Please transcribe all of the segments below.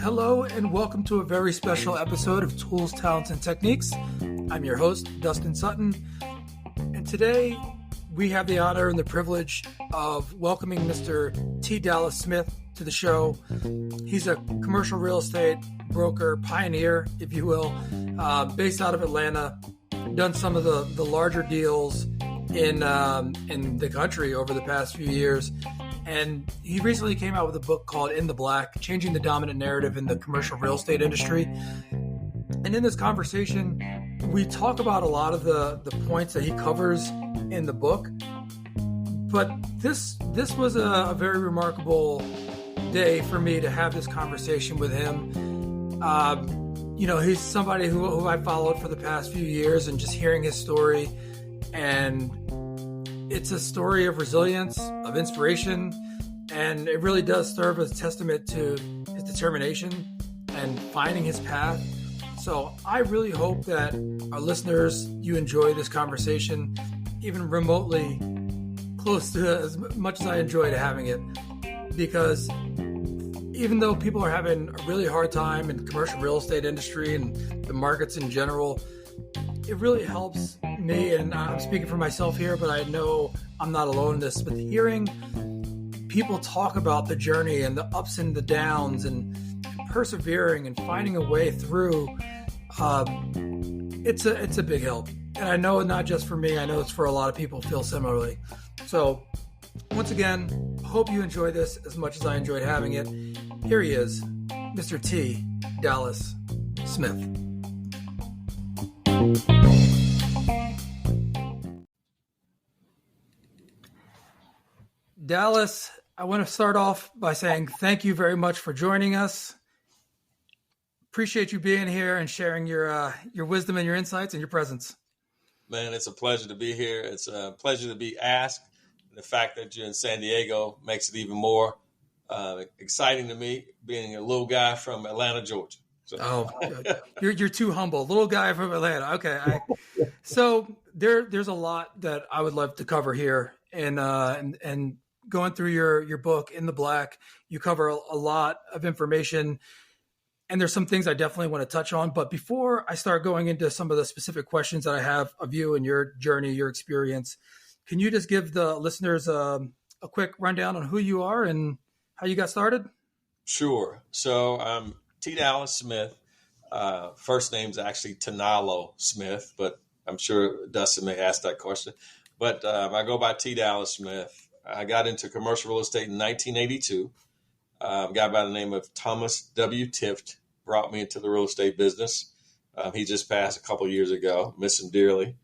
Hello and welcome to a very special episode of Tools, Talents, and Techniques. I'm your host, Dustin Sutton, and today we have the honor and the privilege of welcoming Mr. T. Dallas Smith to the show. He's a commercial real estate broker, pioneer, if you will, based out of Atlanta, done some of the larger deals in the country over the past few years. And he recently came out with a book called In the Black, Changing the Dominant Narrative in the Commercial Real Estate Industry. And in this conversation, we talk about a lot of the points that he covers in the book. But this was a very remarkable day for me to have this conversation with him. He's somebody who I followed for the past few years, and just hearing his story, and it's a story of resilience, of inspiration, and it really does serve as a testament to his determination and finding his path. So I really hope that our listeners, you enjoy this conversation, even remotely close to as much as I enjoyed having it, because even though people are having a really hard time in the commercial real estate industry and the markets in general, it really helps me, and I'm speaking for myself here, but I know I'm not alone in this, but hearing people talk about the journey and the ups and the downs and persevering and finding a way through, it's a big help. And I know not just for me, I know it's for a lot of people feel similarly. So once again, hope you enjoy this as much as I enjoyed having it. Here he is, Mr. T. Dallas Smith. Dallas, I want to start off by saying thank you very much for joining us. Appreciate you being here and sharing your wisdom and your insights and your presence. Man, it's a pleasure to be here. It's a pleasure to be asked. The fact that you're in San Diego makes it even more exciting to me, being a little guy from Atlanta, Georgia. So. You're too humble. Little guy from Atlanta. Okay. So there's a lot that I would love to cover here, and going through your book, In the Black, you cover a lot of information, and there's some things I definitely want to touch on. But before I start going into some of the specific questions that I have of you and your journey, your experience, can you just give the listeners a quick rundown on who you are and how you got started? Sure. So I'm T. Dallas Smith. First name's actually Tanalo Smith, but I'm sure Dustin may ask that question. But I go by T. Dallas Smith. I got into commercial real estate in 1982. A guy by the name of Thomas W. Tift brought me into the real estate business. He just passed a couple of years ago. Miss him dearly.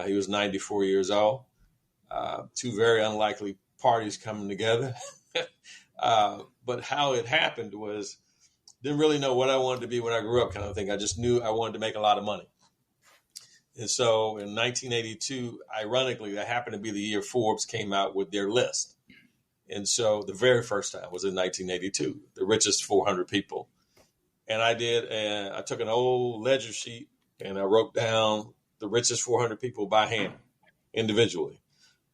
He was 94 years old. Two very unlikely parties coming together. But how it happened was, didn't really know what I wanted to be when I grew up, kind of thing. I just knew I wanted to make a lot of money. And so in 1982, ironically, that happened to be the year Forbes came out with their list. And so the very first time was in 1982, the richest 400 people. And I took an old ledger sheet and I wrote down the richest 400 people by hand, individually.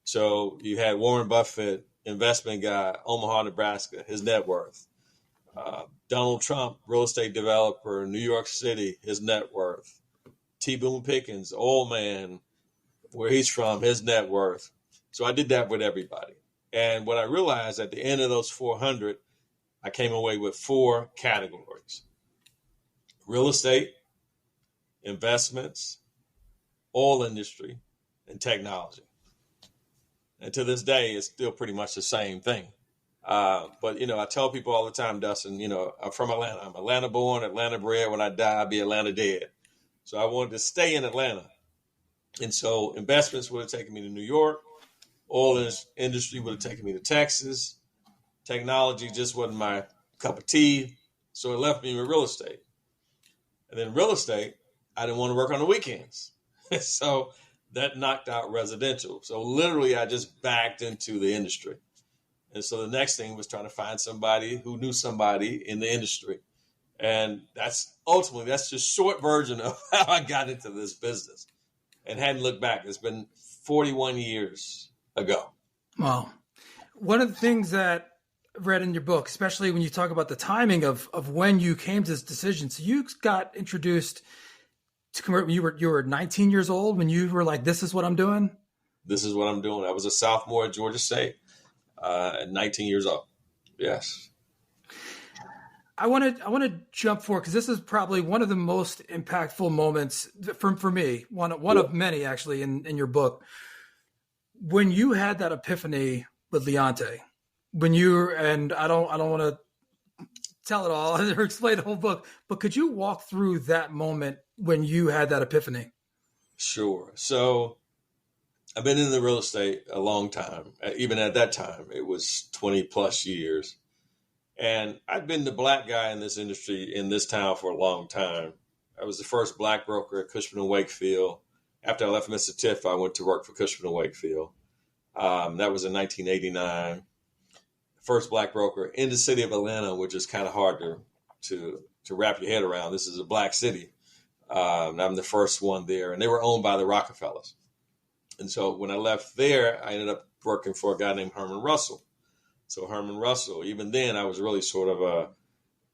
So you had Warren Buffett, investment guy, Omaha, Nebraska, his net worth. Donald Trump, real estate developer, New York City, his net worth. T. Boone Pickens, old man, where he's from, his net worth. So I did that with everybody. And what I realized at the end of those 400, I came away with 4 categories: real estate, investments, oil industry, and technology. And to this day, it's still pretty much the same thing. But, I tell people all the time, Dustin, I'm from Atlanta. I'm Atlanta born, Atlanta bred. When I die, I'll be Atlanta dead. So I wanted to stay in Atlanta. And so investments would have taken me to New York. Oil industry would have taken me to Texas. Technology just wasn't my cup of tea. So it left me with real estate. And then real estate, I didn't want to work on the weekends. So that knocked out residential. So literally I just backed into the industry. And so the next thing was trying to find somebody who knew somebody in the industry. And that's just short version of how I got into this business and hadn't looked back. It's been 41 years ago. Wow. one of the things that I've read in your book, especially when you talk about the timing of when you came to this decision. So you got introduced to convert when you were 19 years old, when you were like, this is what I'm doing. This is what I'm doing. I was a sophomore at Georgia State at 19 years old. Yes. I want to jump forward because this is probably one of the most impactful moments for me. One of many actually in your book. When you had that epiphany with Leonte, and I don't want to tell it all or explain the whole book, but could you walk through that moment when you had that epiphany? Sure. So I've been in the real estate a long time. Even at that time, it was 20 plus years. And I've been the black guy in this industry in this town for a long time. I was the first black broker at Cushman & Wakefield. After I left Mr. Tiff, I went to work for Cushman & Wakefield. That was in 1989. First black broker in the city of Atlanta, which is kind of hard to wrap your head around. This is a black city. I'm the first one there. And they were owned by the Rockefellers. And so when I left there, I ended up working for a guy named Herman Russell. So Herman Russell, even then, I was really sort of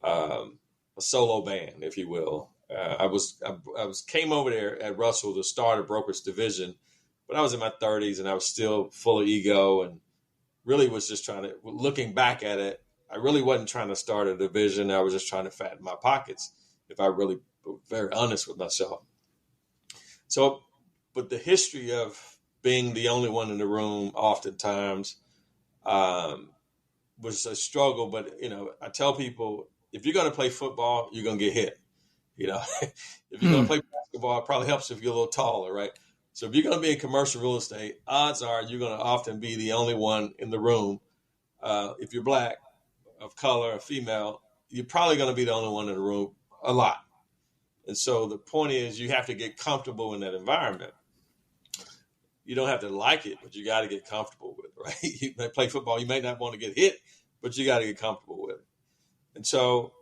a solo band, if you will. I came over there at Russell to start a brokerage division, but I was in my 30s and I was still full of ego and really was just looking back at it, I really wasn't trying to start a division. I was just trying to fatten my pockets, if I really were very honest with myself. So, but the history of being the only one in the room oftentimes was a struggle. But, I tell people, if you're going to play football, you're going to get hit. If you're going to play basketball, it probably helps if you're a little taller, right? So if you're going to be in commercial real estate, odds are you're going to often be the only one in the room. If you're black, of color, or female, you're probably going to be the only one in the room a lot. And so the point is you have to get comfortable in that environment. You don't have to like it, but you got to get comfortable with it, right? You may play football, you may not want to get hit, but you got to get comfortable with it. And so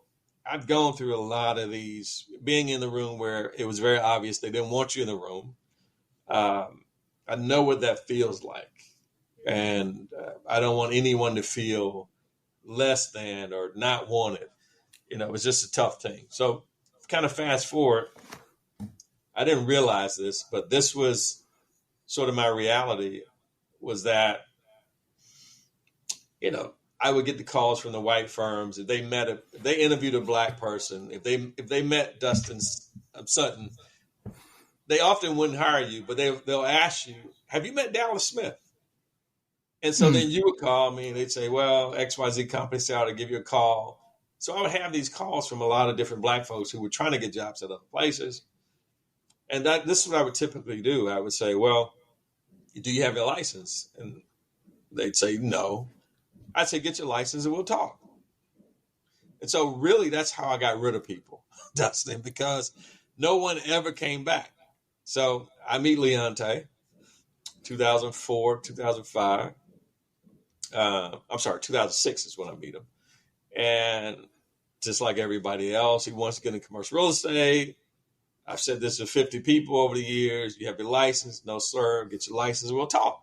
I've gone through a lot of these, being in the room where it was very obvious they didn't want you in the room. I know what that feels like. And I don't want anyone to feel less than or not wanted. It was just a tough thing. So kind of fast forward, I didn't realize this, but this was sort of my reality, was that, I would get the calls from the white firms. If they interviewed a black person, if they met Dustin Sutton, they often wouldn't hire you, but they'll ask you, have you met Dallas Smith? And so then you would call me and they'd say, well, XYZ company said I ought to give you a call. So I would have these calls from a lot of different black folks who were trying to get jobs at other places. And this is what I would typically do. I would say, well, do you have your license? And they'd say, no. I'd say, get your license and we'll talk. And so really that's how I got rid of people, Dustin, because no one ever came back. So I meet Leonte, 2004, 2005. 2006 is when I meet him. And just like everybody else, he wants to get in commercial real estate. I've said this to 50 people over the years. You have your license? No, sir. Get your license. We'll talk.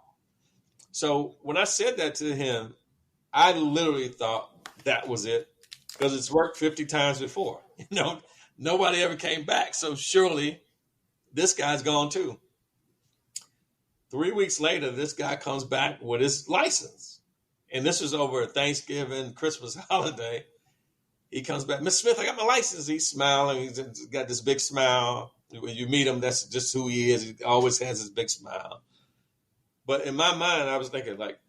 So when I said that to him, I literally thought that was it, because it's worked 50 times before. Nobody ever came back. So surely this guy's gone too. 3 weeks later, this guy comes back with his license. And this was over Thanksgiving, Christmas holiday. He comes back, Miss Smith, I got my license. He's smiling. He's got this big smile. When you meet him, that's just who he is. He always has this big smile. But in my mind, I was thinking, like,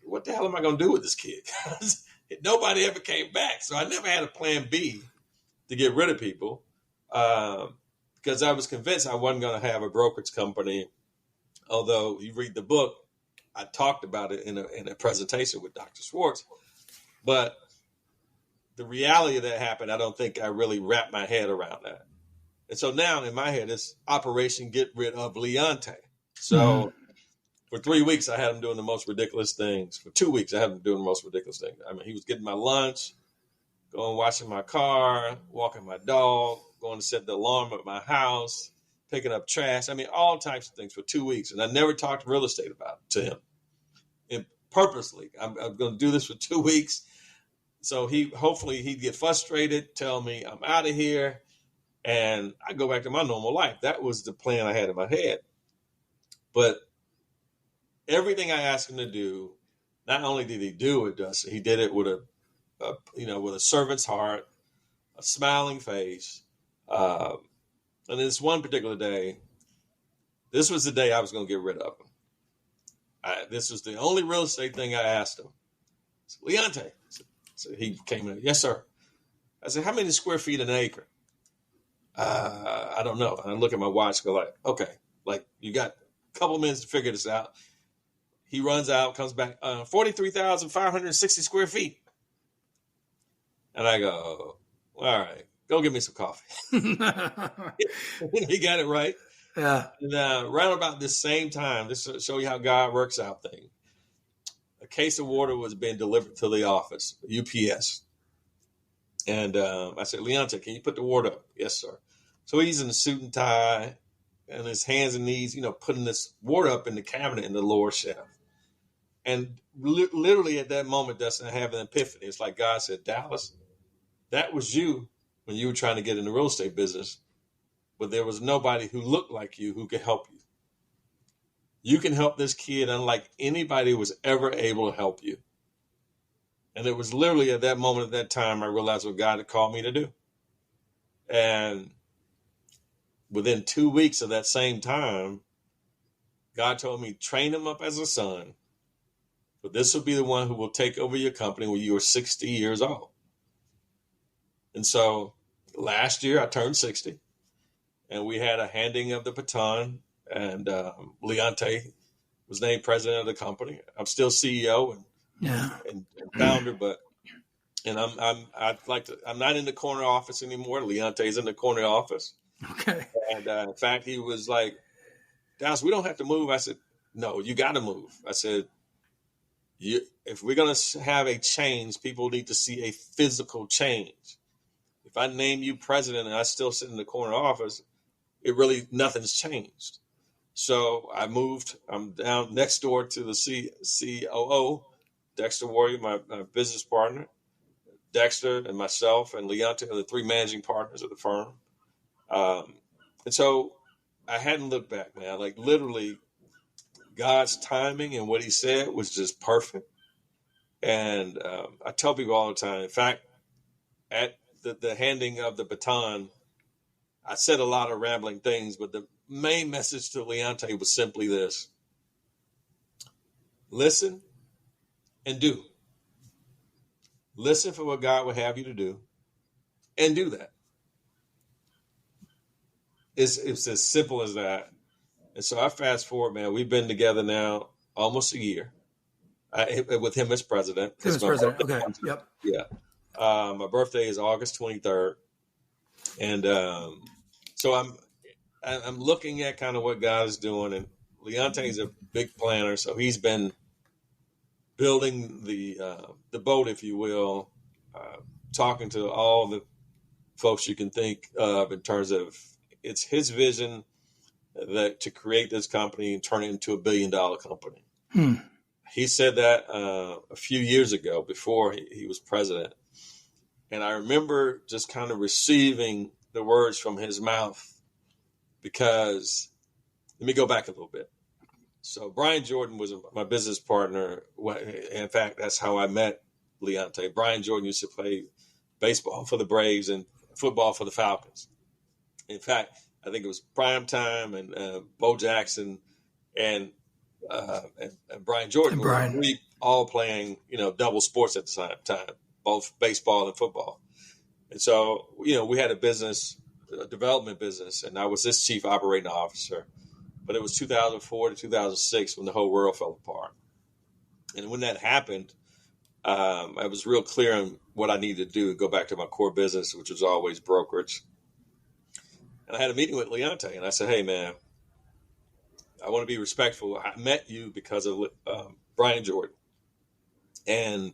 what the hell am I going to do with this kid? Nobody ever came back. So I never had a plan B to get rid of people, because I was convinced I wasn't going to have a brokerage company. Although you read the book, I talked about it in a presentation with Dr. Schwartz. But the reality of that happened, I don't think I really wrapped my head around that. And so now in my head, it's Operation Get Rid of Leonte. So for 3 weeks, I had him doing the most ridiculous things. For 2 weeks, I had him doing the most ridiculous things. I mean, he was getting my lunch, going washing my car, walking my dog, going to set the alarm at my house, picking up trash. I mean, all types of things for 2 weeks. And I never talked real estate about it to him. And purposely. I'm going to do this for 2 weeks. So hopefully he'd get frustrated, tell me I'm out of here, and I go back to my normal life. That was the plan I had in my head. But everything I asked him to do, not only did he do it, Dustin, he did it with with a servant's heart, a smiling face. And this one particular day, this was the day I was going to get rid of him. This was the only real estate thing I asked him. I said, Leonte. So he came in. Yes, sir. I said, how many square feet an acre? I don't know. And I look at my watch, go like, okay, like you got a couple minutes to figure this out. He runs out, comes back, 43,560 square feet. And I go, all right, go get me some coffee. He got it right. Yeah. And right about this same time, this to show you how God works out things, a case of water was being delivered to the office, UPS. And I said, Leonte, can you put the water up? Yes, sir. So he's in a suit and tie and his hands and knees, putting this water up in the cabinet in the lower shelf. And literally at that moment, Dustin, I have an epiphany. It's like God said, Dallas, that was you when you were trying to get in the real estate business, but there was nobody who looked like you who could help you. You can help this kid unlike anybody was ever able to help you. And it was literally at that moment, at that time, I realized what God had called me to do. And within 2 weeks of that same time, God told me, train him up as a son, but this will be the one who will take over your company when you are 60 years old. And so last year I turned 60 and we had a handing of the baton, and Leonte was named president of the company. I'm still CEO and founder, but I'm not in the corner office anymore. Leonte's in the corner office. Okay. And in fact, he was like, Dallas, we don't have to move. I said, no, you got to move. I said, if we're going to have a change, people need to see a physical change. If I name you president and I still sit in the corner office, nothing's changed. So I moved. I'm down next door to the COO, Dexter Warrior, my business partner. Dexter and myself and Leonte are the three managing partners of the firm. And so I hadn't looked back, man. Like literally God's timing and what he said was just perfect. And I tell people all the time, in fact, at the handing of the baton, I said a lot of rambling things, but the main message to Leonte was simply this: listen and do. Listen for what God would have you to do and do that. It's as simple as that. And so I fast forward, man, we've been together now almost a year with him as president. Okay. Yep. Yeah. My birthday is August 23rd. And so I'm looking at kind of what God is doing. And Leonte is a big planner. So he's been building the boat, if you will, talking to all the folks you can think of in terms of it's his vision that to create this company and turn it into $1 billion company. He said that a few years ago before he was president. And I remember just kind of receiving the words from his mouth because let me go back a little bit. So Brian Jordan was my business partner. In fact, that's how I met Leonte. Brian Jordan used to play baseball for the Braves and football for the Falcons. In fact, I think it was Prime Time and Bo Jackson and Brian Jordan were all playing, double sports at the time, both baseball and football. And so, we had a development business, and I was this chief operating officer. But it was 2004 to 2006 when the whole world fell apart. And when that happened, I was real clear on what I needed to do to go back to my core business, which was always brokerage. And I had a meeting with Leonte, and I said, hey, man, I want to be respectful. I met you because of Brian Jordan. And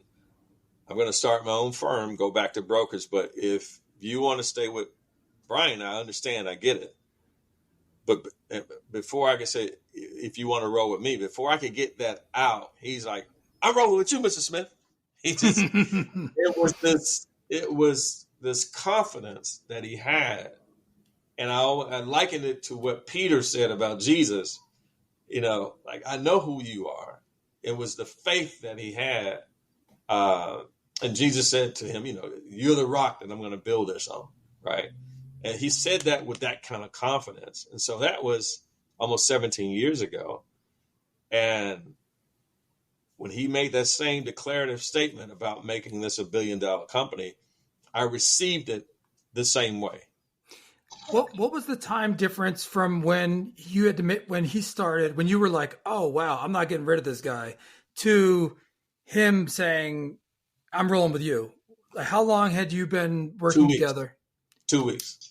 I'm going to start my own firm, go back to brokers. But if you want to stay with Brian, I understand. I get it. But before I could say, if you want to roll with me, before I could get that out, he's like, I'm rolling with you, Mr. Smith. He just, it was this confidence that he had. And I likened it to what Peter said about Jesus. Like, I know who you are. It was the faith that he had. And Jesus said to him, you're the rock that I'm going to build this on, right? And he said that with that kind of confidence. And so that was almost 17 years ago. And when he made that same declarative statement about making this $1 billion company, I received it the same way. What was the time difference from when you had to when he started, when you were like, oh, wow, I'm not getting rid of this guy, to him saying, I'm rolling with you? Like, how long had you been working together? 2 weeks.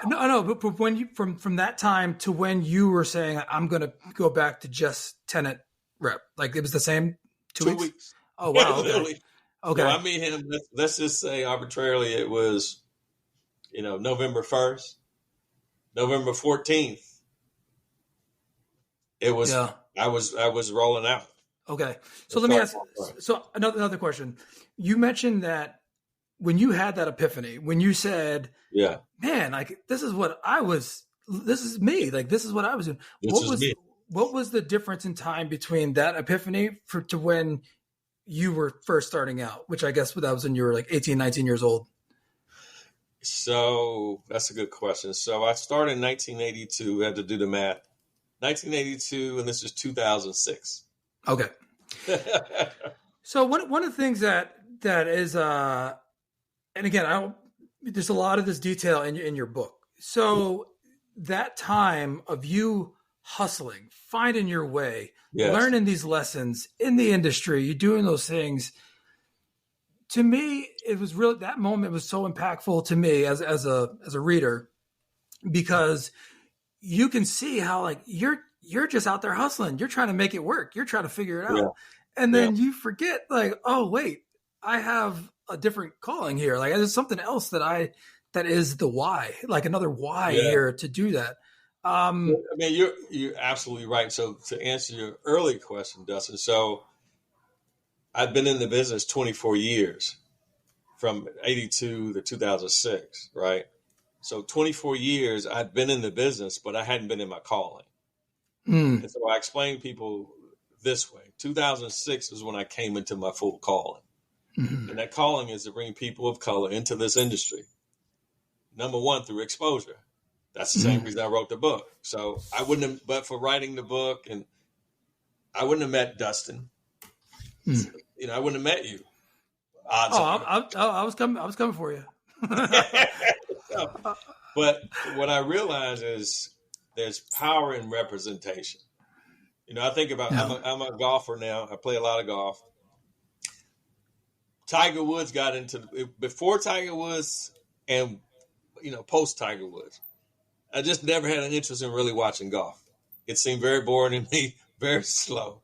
No, but when you from that time to when you were saying, I'm going to go back to just tenant rep, like it was the same 2 weeks? Oh, wow. Okay. Okay. So I meet him, let's just say arbitrarily it was, November 1st, November 14th. It was, yeah. I was rolling out. Okay. So let me ask, so another question. You mentioned that when you had that epiphany, when you said, yeah, man, like, this is me. Like, this is what I was doing. What was the difference in time between that epiphany to when you were first starting out, which I guess that was when you were like 18, 19 years old? So that's a good question. So I started in 1982. I had to do the math. 1982, and this is 2006. Okay. So one of the things that is, and again, there's a lot of this detail in your book. So that time of you hustling, finding your way, yes, learning these lessons in the industry, you doing those things. To me, it was really, that moment was so impactful to me as a reader, because you can see how, like, you're just out there hustling. You're trying to make it work. You're trying to figure it out. Yeah. And then you forget, like, oh, wait, I have a different calling here. Like, there's something else that is the why, like another why here to do that. I mean, you're absolutely right. So to answer your early question, Dustin, so I've been in the business 24 years, from 82 to 2006, right? So 24 years I'd been in the business, but I hadn't been in my calling. And so I explain to people this way. 2006 is when I came into my full calling. Mm-hmm. And that calling is to bring people of color into this industry. Number one, through exposure. That's the same reason I wrote the book. So I wouldn't have, but for writing the book, and I wouldn't have met Dustin. I wouldn't have met you. I was coming for you. But what I realize is there's power in representation. I think about, I'm a golfer now. I play a lot of golf. Tiger Woods got into, before Tiger Woods and, post Tiger Woods, I just never had an interest in really watching golf. It seemed very boring to me, very slow.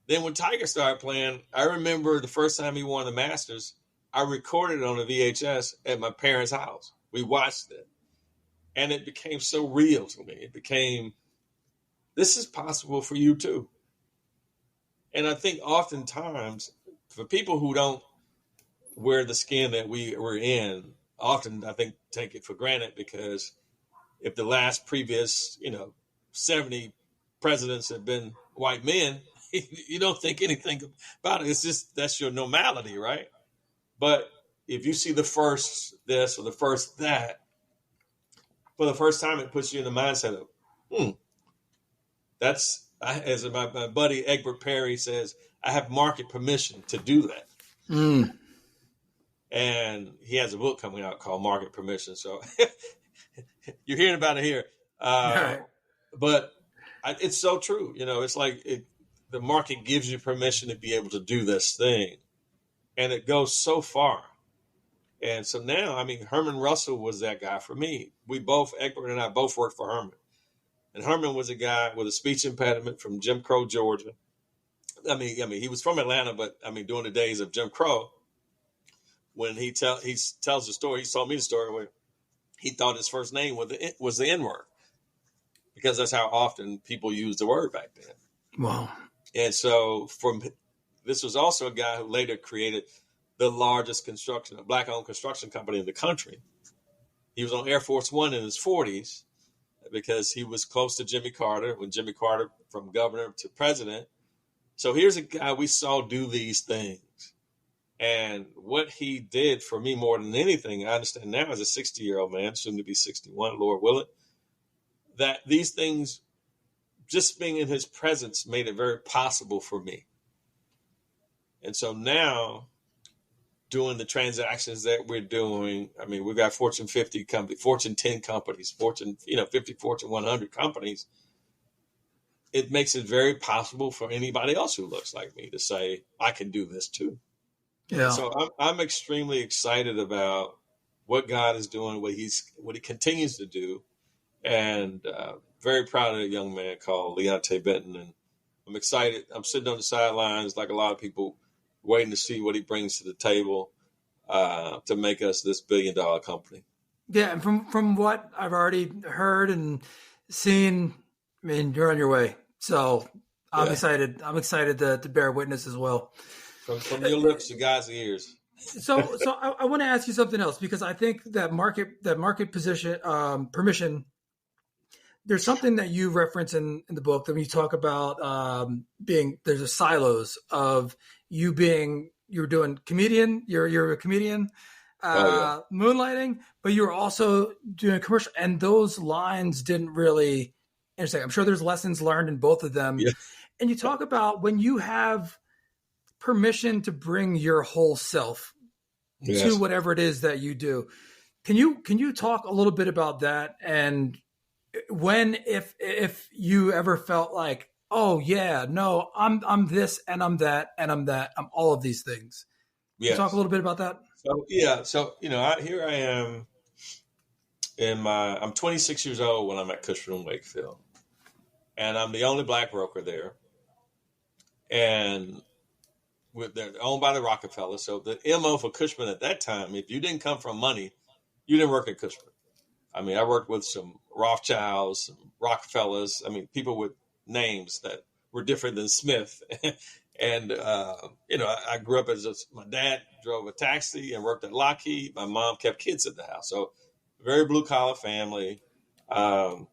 Then when Tiger started playing, I remember the first time he won the Masters, I recorded it on a VHS at my parents' house. We watched it. And it became so real to me. It became, this is possible for you too. And I think oftentimes, for people who don't wear the skin that we're in, often I think take it for granted, because if the last previous, 70 presidents have been white men, you don't think anything about it. It's just, that's your normality, right? But if you see the first this or the first that, for the first time, it puts you in the mindset of, that's, as my buddy Egbert Perry says, I have market permission to do that. And he has a book coming out called Market Permission. So you're hearing about it here. But it's so true. It's like the market gives you permission to be able to do this thing. And it goes so far. And so now, Herman Russell was that guy for me. Egbert and I both worked for Herman. And Herman was a guy with a speech impediment from Jim Crow, Georgia. He was from Atlanta, but during the days of Jim Crow, when he tells the story, he told me the story where he thought his first name was the N-word, because that's how often people used the word back then. Wow. And so this was also a guy who later created the largest black-owned construction company in the country. He was on Air Force One in his 40s because he was close to Jimmy Carter, when Jimmy Carter, from governor to president. So here's a guy we saw do these things. And what he did for me more than anything, I understand now as a 60-year-old man, soon to be 61, Lord willing, that these things, just being in his presence, made it very possible for me. And so now, doing the transactions that we're doing, I mean, we've got Fortune 50 companies, Fortune 10 companies, Fortune 50, Fortune 100 companies. It makes it very possible for anybody else who looks like me to say, I can do this too. And Yeah. so I'm extremely excited about what God is doing, what he continues to do, and very proud of a young man called Leonte Benton. And I'm excited. I'm sitting on the sidelines like a lot of people, waiting to see what he brings to the table to make us this billion-dollar company. Yeah, and from what I've already heard and seen, I mean, you're on your way. So I'm excited. I'm excited to bear witness as well. From your lips to God's ears. So I want to ask you something else, because I think that market position permission. There's something that you reference in the book that when you talk about there's a silos of you're doing comedian, you're a comedian, moonlighting, but you're also doing commercial, and those lines didn't really intersect. I'm sure there's lessons learned in both of them. Yeah. And you talk about when you have permission to bring your whole self to whatever it is that you do. Can you talk a little bit about that, and when, if you ever felt like, oh yeah, no, I'm this and I'm that and I'm that, I'm all of these things. Can you talk a little bit about that? So here I am I'm 26 years old when I'm at Cushman & Wakefield, and I'm the only black broker there, and they're owned by the Rockefeller. So the MO for Cushman at that time, if you didn't come from money, you didn't work at Cushman. I mean, I worked with some Rothschilds, some Rockefellers. I mean, people with names that were different than Smith. And, I grew up my dad drove a taxi and worked at Lockheed. My mom kept kids at the house. So very blue collar family. So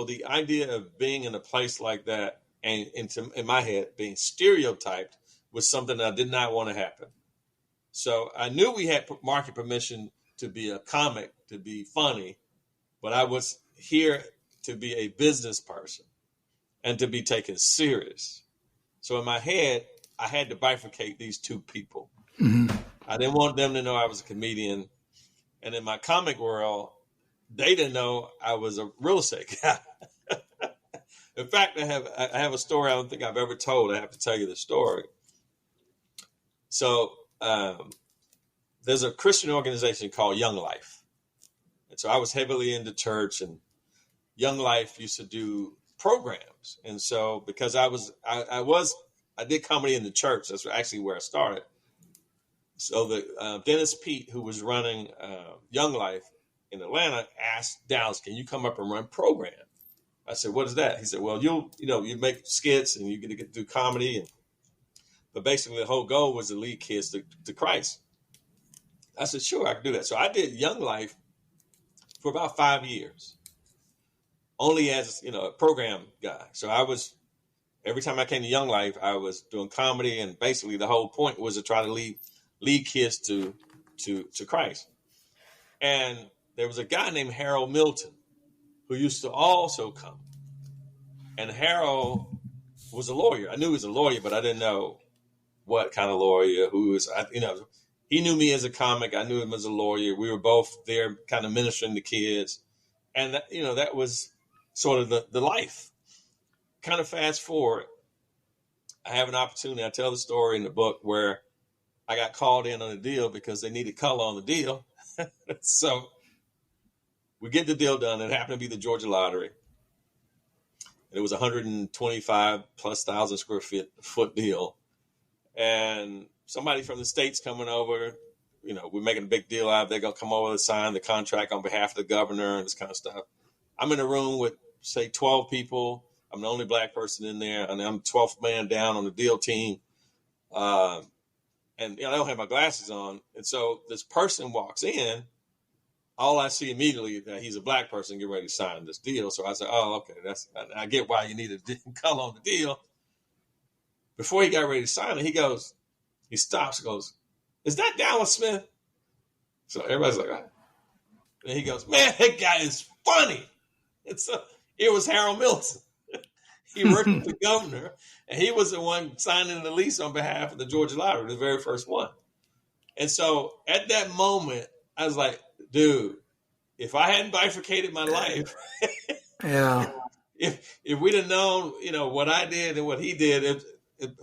the idea of being in a place like that, and in my head, being stereotyped, was something that I did not want to happen. So I knew we had market permission to be a comic, to be funny, but I was here to be a business person and to be taken serious. So in my head, I had to bifurcate these two people. Mm-hmm. I didn't want them to know I was a comedian. And in my comic world, they didn't know I was a real estate guy. In fact, I have a story I don't think I've ever told. I have to tell you the story. So there's a Christian organization called Young Life. And so I was heavily into church, and Young Life used to do programs. And so because I did comedy in the church, that's actually where I started. So the Dennis Pete, who was running Young Life in Atlanta, asked Dallas, "Can you come up and run program?" I said, "What is that?" He said, "Well, you make skits and you get to do comedy, but basically the whole goal was to lead kids to Christ." I said, "Sure, I can do that." So I did Young Life for about 5 years, only as a program guy. So every time I came to Young Life, I was doing comedy, and basically the whole point was to try to lead kids to Christ. And there was a guy named Harold Milton who used to also come, and Harold was a lawyer. I knew he was a lawyer, but I didn't know what kind of lawyer. He knew me as a comic. I knew him as a lawyer. We were both there, kind of ministering to kids, and that was sort of the life. Kind of fast forward, I have an opportunity. I tell the story in the book where I got called in on a deal because they needed color on the deal. So we get the deal done. It happened to be the Georgia Lottery. It was 125,000+ square foot deal. And somebody from the States coming over, we're making a big deal out of it. They're going to come over to sign the contract on behalf of the governor and this kind of stuff. I'm in a room with, say, 12 people. I'm the only black person in there, and I'm 12th man down on the deal team. And I don't have my glasses on. And so this person walks in. All I see immediately is that he's a black person getting ready to sign this deal. So I said, oh, okay, I get why you need a color on the deal. Before he got ready to sign it, he stops and goes, is that Dallas Smith? So everybody's like, ah. And he goes, man, that guy is funny. It was Harold Milton. He worked with the governor, and he was the one signing the lease on behalf of the Georgia Lottery, the very first one. And so at that moment, I was like, dude, if I hadn't bifurcated my life, yeah, if we'd have known, what I did and what he did,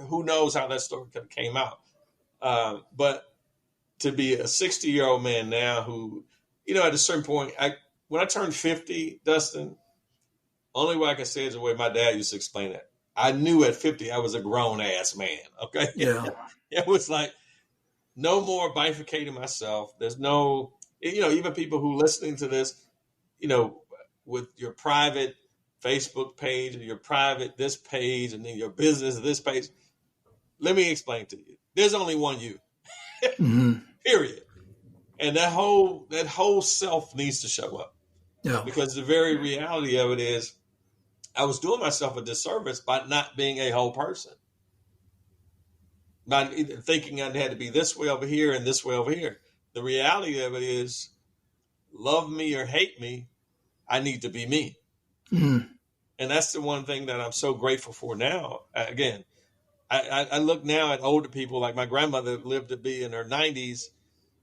who knows how that story could have came out. But to be a 60-year-old man now who, at a certain point, when I turned 50, Dustin, only way I can say it is the way my dad used to explain it. I knew at 50 I was a grown ass man. Okay. Yeah. It was like no more bifurcating myself. There's no, even people who listening to this, with your private Facebook page or your private this page and then your business this page. Let me explain to you. There's only one you. Mm-hmm. Period. And that whole self needs to show up. Yeah. Because the very reality of it is I was doing myself a disservice by not being a whole person. By thinking I had to be this way over here and this way over here. The reality of it is, love me or hate me, I need to be me. Mm-hmm. And that's the one thing that I'm so grateful for now. Again, I look now at older people, like my grandmother lived to be in her 90s.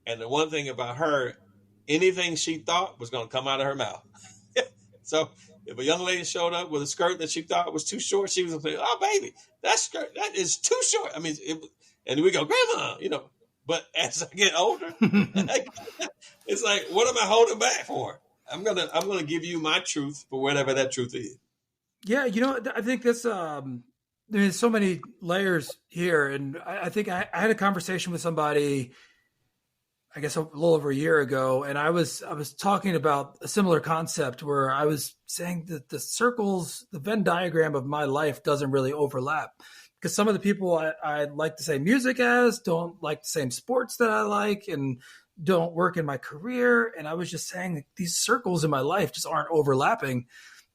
And the one thing about her, anything she thought was going to come out of her mouth. So if a young lady showed up with a skirt that she thought was too short, she was going to say, oh, baby, that skirt, that is too short. I mean, and we go, grandma, but as I get older, it's like, what am I holding back for? I'm going to give you my truth for whatever that truth is. Yeah. I think that's, there's so many layers here. And I think I had a conversation with somebody, I guess a little over a year ago, and I was talking about a similar concept where I was saying that the circles, the Venn diagram of my life doesn't really overlap, because some of the people I like to say music as don't like the same sports that I like and don't work in my career. And I was just saying that these circles in my life just aren't overlapping.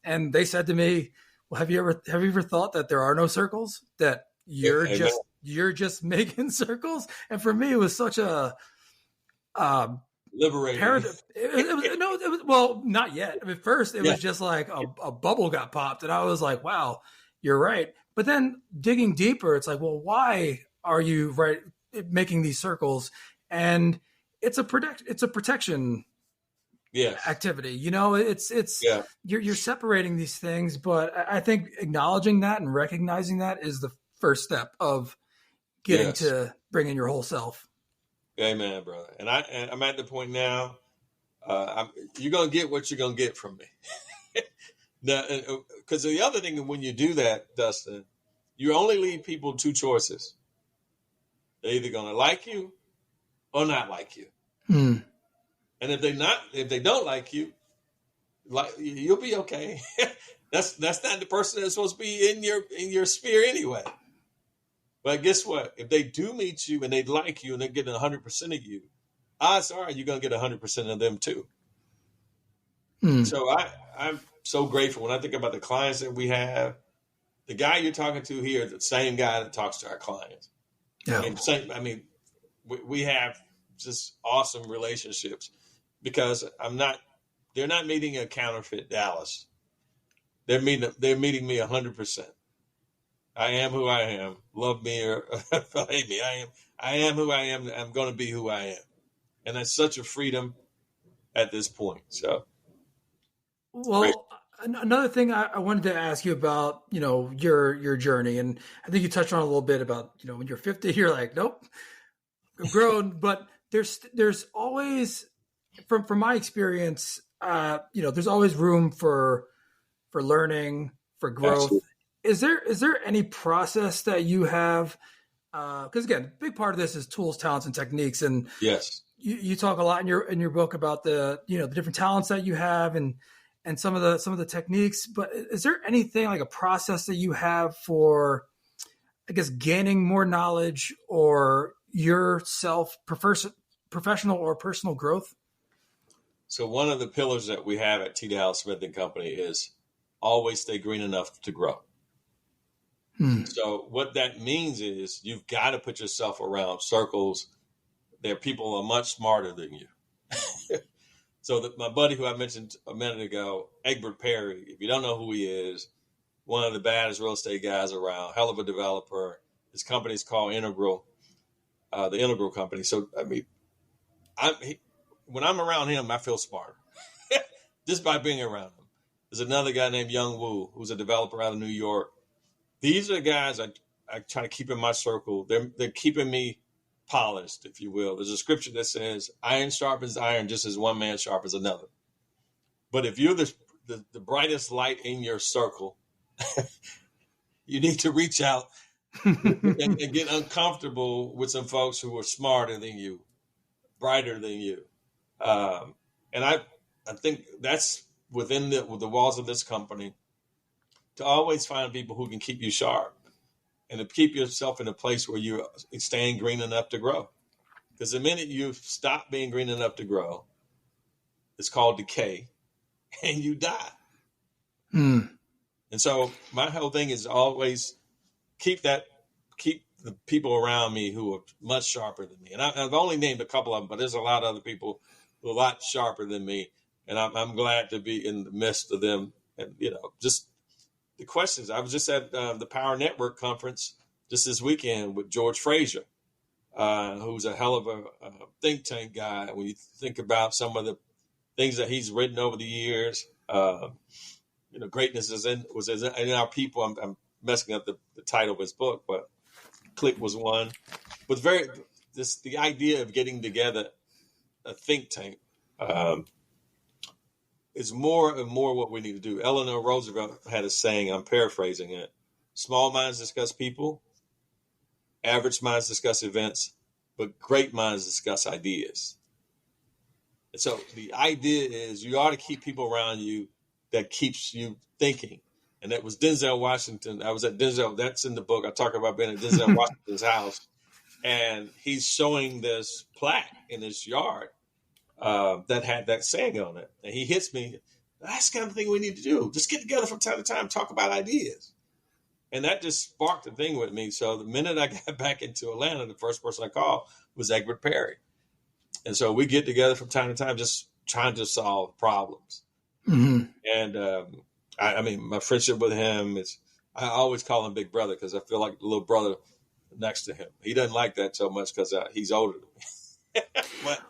And they said to me, well, have you ever thought that there are no circles, that you're just making circles? And for me, it was such a liberating. It was well, not yet. At first, it was just like a bubble got popped, and I was like, "Wow, you're right." But then digging deeper, it's like, "Well, why are you making these circles?" And it's a protection activity. You're separating these things, but I think acknowledging that and recognizing that is the first step of getting to bring in your whole self. Amen, brother. And I'm at the point now. You're gonna get what you're gonna get from me. Now, because the other thing, when you do that, Dustin, you only leave people two choices. They're either gonna like you or not like you. Hmm. And if they don't like you, you'll be okay. That's not the person that's supposed to be in your sphere anyway. But guess what? If they do meet you and they like you and they're getting 100% of you, odds are you're going to get 100% of them too. So I'm so grateful when I think about the clients that we have. The guy you're talking to here is the same guy that talks to our clients. Yeah. We have just awesome relationships because they're not meeting a counterfeit Dallas. They're meeting me 100%. I am who I am. Love me or hate me. I am who I am. I'm going to be who I am. And that's such a freedom at this point. So, well, great. Another thing I wanted to ask you about, your journey, and I think you touched on a little bit about, when you're 50, you're like, nope, I've grown. But there's always, from my experience, there's always room for learning, for growth. Absolutely. Is there any process that you have? Because again, a big part of this is tools, talents, and techniques. And yes, you talk a lot in your book about the the different talents that you have, and and some of the techniques. But is there anything like a process that you have for, I guess, gaining more knowledge or your professional or personal growth? So one of the pillars that we have at T. Dallas Smith and Company is always stay green enough to grow. So what that means is you've got to put yourself around circles. There are people who are much smarter than you. So my buddy who I mentioned a minute ago, Egbert Perry, if you don't know who he is, one of the baddest real estate guys around, hell of a developer. His company is called Integral, the Integral Company. So, I mean, when I'm around him, I feel smarter just by being around him. There's another guy named Young Woo, who's a developer out of New York. These are the guys I try to keep in my circle. They're keeping me polished, if you will. There's a scripture that says, iron sharpens iron just as one man sharpens another. But if you're the brightest light in your circle, you need to reach out and get uncomfortable with some folks who are smarter than you, brighter than you. And I think that's within the walls of this company, to always find people who can keep you sharp and to keep yourself in a place where you're staying green enough to grow. Because the minute you stop being green enough to grow, it's called decay, and you die. And so my whole thing is always keep the people around me who are much sharper than me. And I've only named a couple of them, but there's a lot of other people who are a lot sharper than me. And I'm glad to be in the midst of them. And, just the questions. I was just at the Power Network conference just this weekend with George Fraser, who's a hell of a think tank guy. When you think about some of the things that he's written over the years, greatness was in our people. I'm messing up the title of his book, but Click was one. But the idea of getting together a think tank is more and more what we need to do. Eleanor Roosevelt had a saying, I'm paraphrasing it: small minds discuss people, average minds discuss events, but great minds discuss ideas. And so the idea is you ought to keep people around you that keeps you thinking. And that was Denzel Washington. I was at Denzel. That's in the book. I talk about being at Denzel Washington's house. And he's showing this plaque in his yard that had that saying on it. And he hits me. That's the kind of thing we need to do. Just get together from time to time, talk about ideas. And that just sparked a thing with me. So the minute I got back into Atlanta, the first person I called was Egbert Perry. And so we get together from time to time, just trying to solve problems. Mm-hmm. And I mean, my friendship with him is, I always call him Big Brother because I feel like the little brother next to him. He doesn't like that so much because he's older than me. But,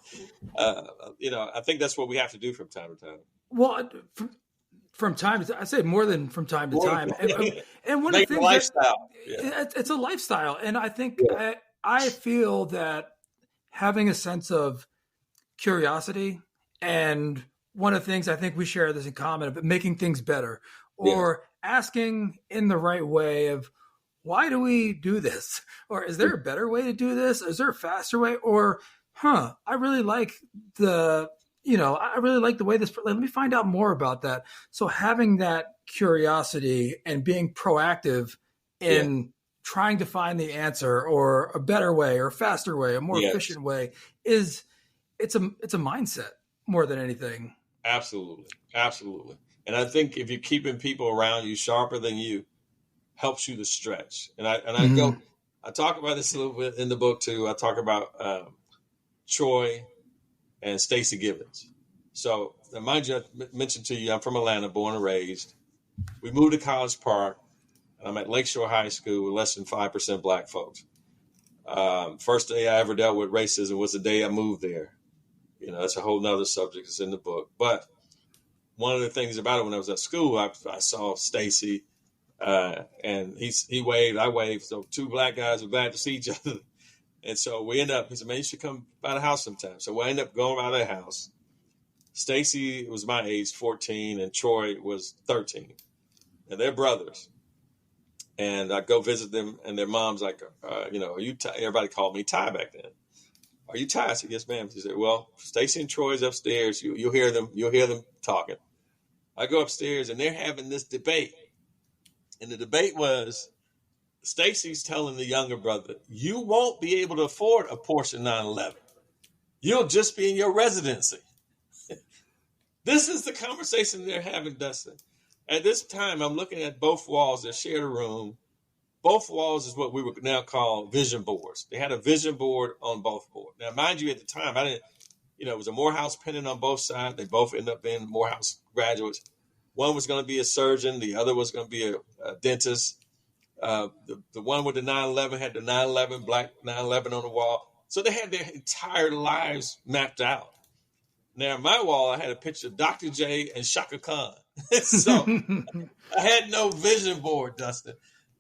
I think that's what we have to do from time to time. Well, from time to time, I say more than from time to time. And one of the things, lifestyle. It's a lifestyle. And I think I feel that having a sense of curiosity, and one of the things I think we share this in common, but making things better, or asking in the right way of, why do we do this? Or is there a better way to do this? Is there a faster way? Or, I really like the way this, let me find out more about that. So having that curiosity and being proactive in trying to find the answer, or a better way, or a faster way, a more efficient way, it's a mindset more than anything. Absolutely. And I think if you're keeping people around you sharper than you, helps you to stretch. And I talk about this a little bit in the book too. I talk about Troy and Stacey Gibbons. So, mind you, I mentioned to you, I'm from Atlanta, born and raised. We moved to College Park. I'm at Lakeshore High School with less than 5% black folks. First day I ever dealt with racism was the day I moved there. That's a whole nother subject. It's in the book. But one of the things about it, when I was at school, I saw Stacey, and he waved, I waved. So two black guys were glad to see each other. And so we end up, he said, man, you should come by the house sometime. So we end up going by their house. Stacey was my age, 14, and Troy was 13. And they're brothers. And I go visit them, and their mom's like, are you everybody called me Ty back then. Are you Ty? I said, yes, ma'am. She said, well, Stacey and Troy's upstairs. You'll hear them talking. I go upstairs and they're having this debate. And the debate was Stacy's telling the younger brother, you won't be able to afford a Porsche 911. You'll just be in your residency. This is the conversation they're having, Dustin. At this time, I'm looking at both walls that shared a room. Both walls is what we would now call vision boards. They had a vision board on both boards. Now, mind you, at the time, I didn't, it was a Morehouse pennant on both sides. They both ended up being Morehouse graduates. One was going to be a surgeon. The other was going to be a dentist. The one with the 911 had the 911, black 911 on the wall. So they had their entire lives mapped out. Now, on my wall, I had a picture of Dr. J and Shaka Khan. So I had no vision board, Dustin.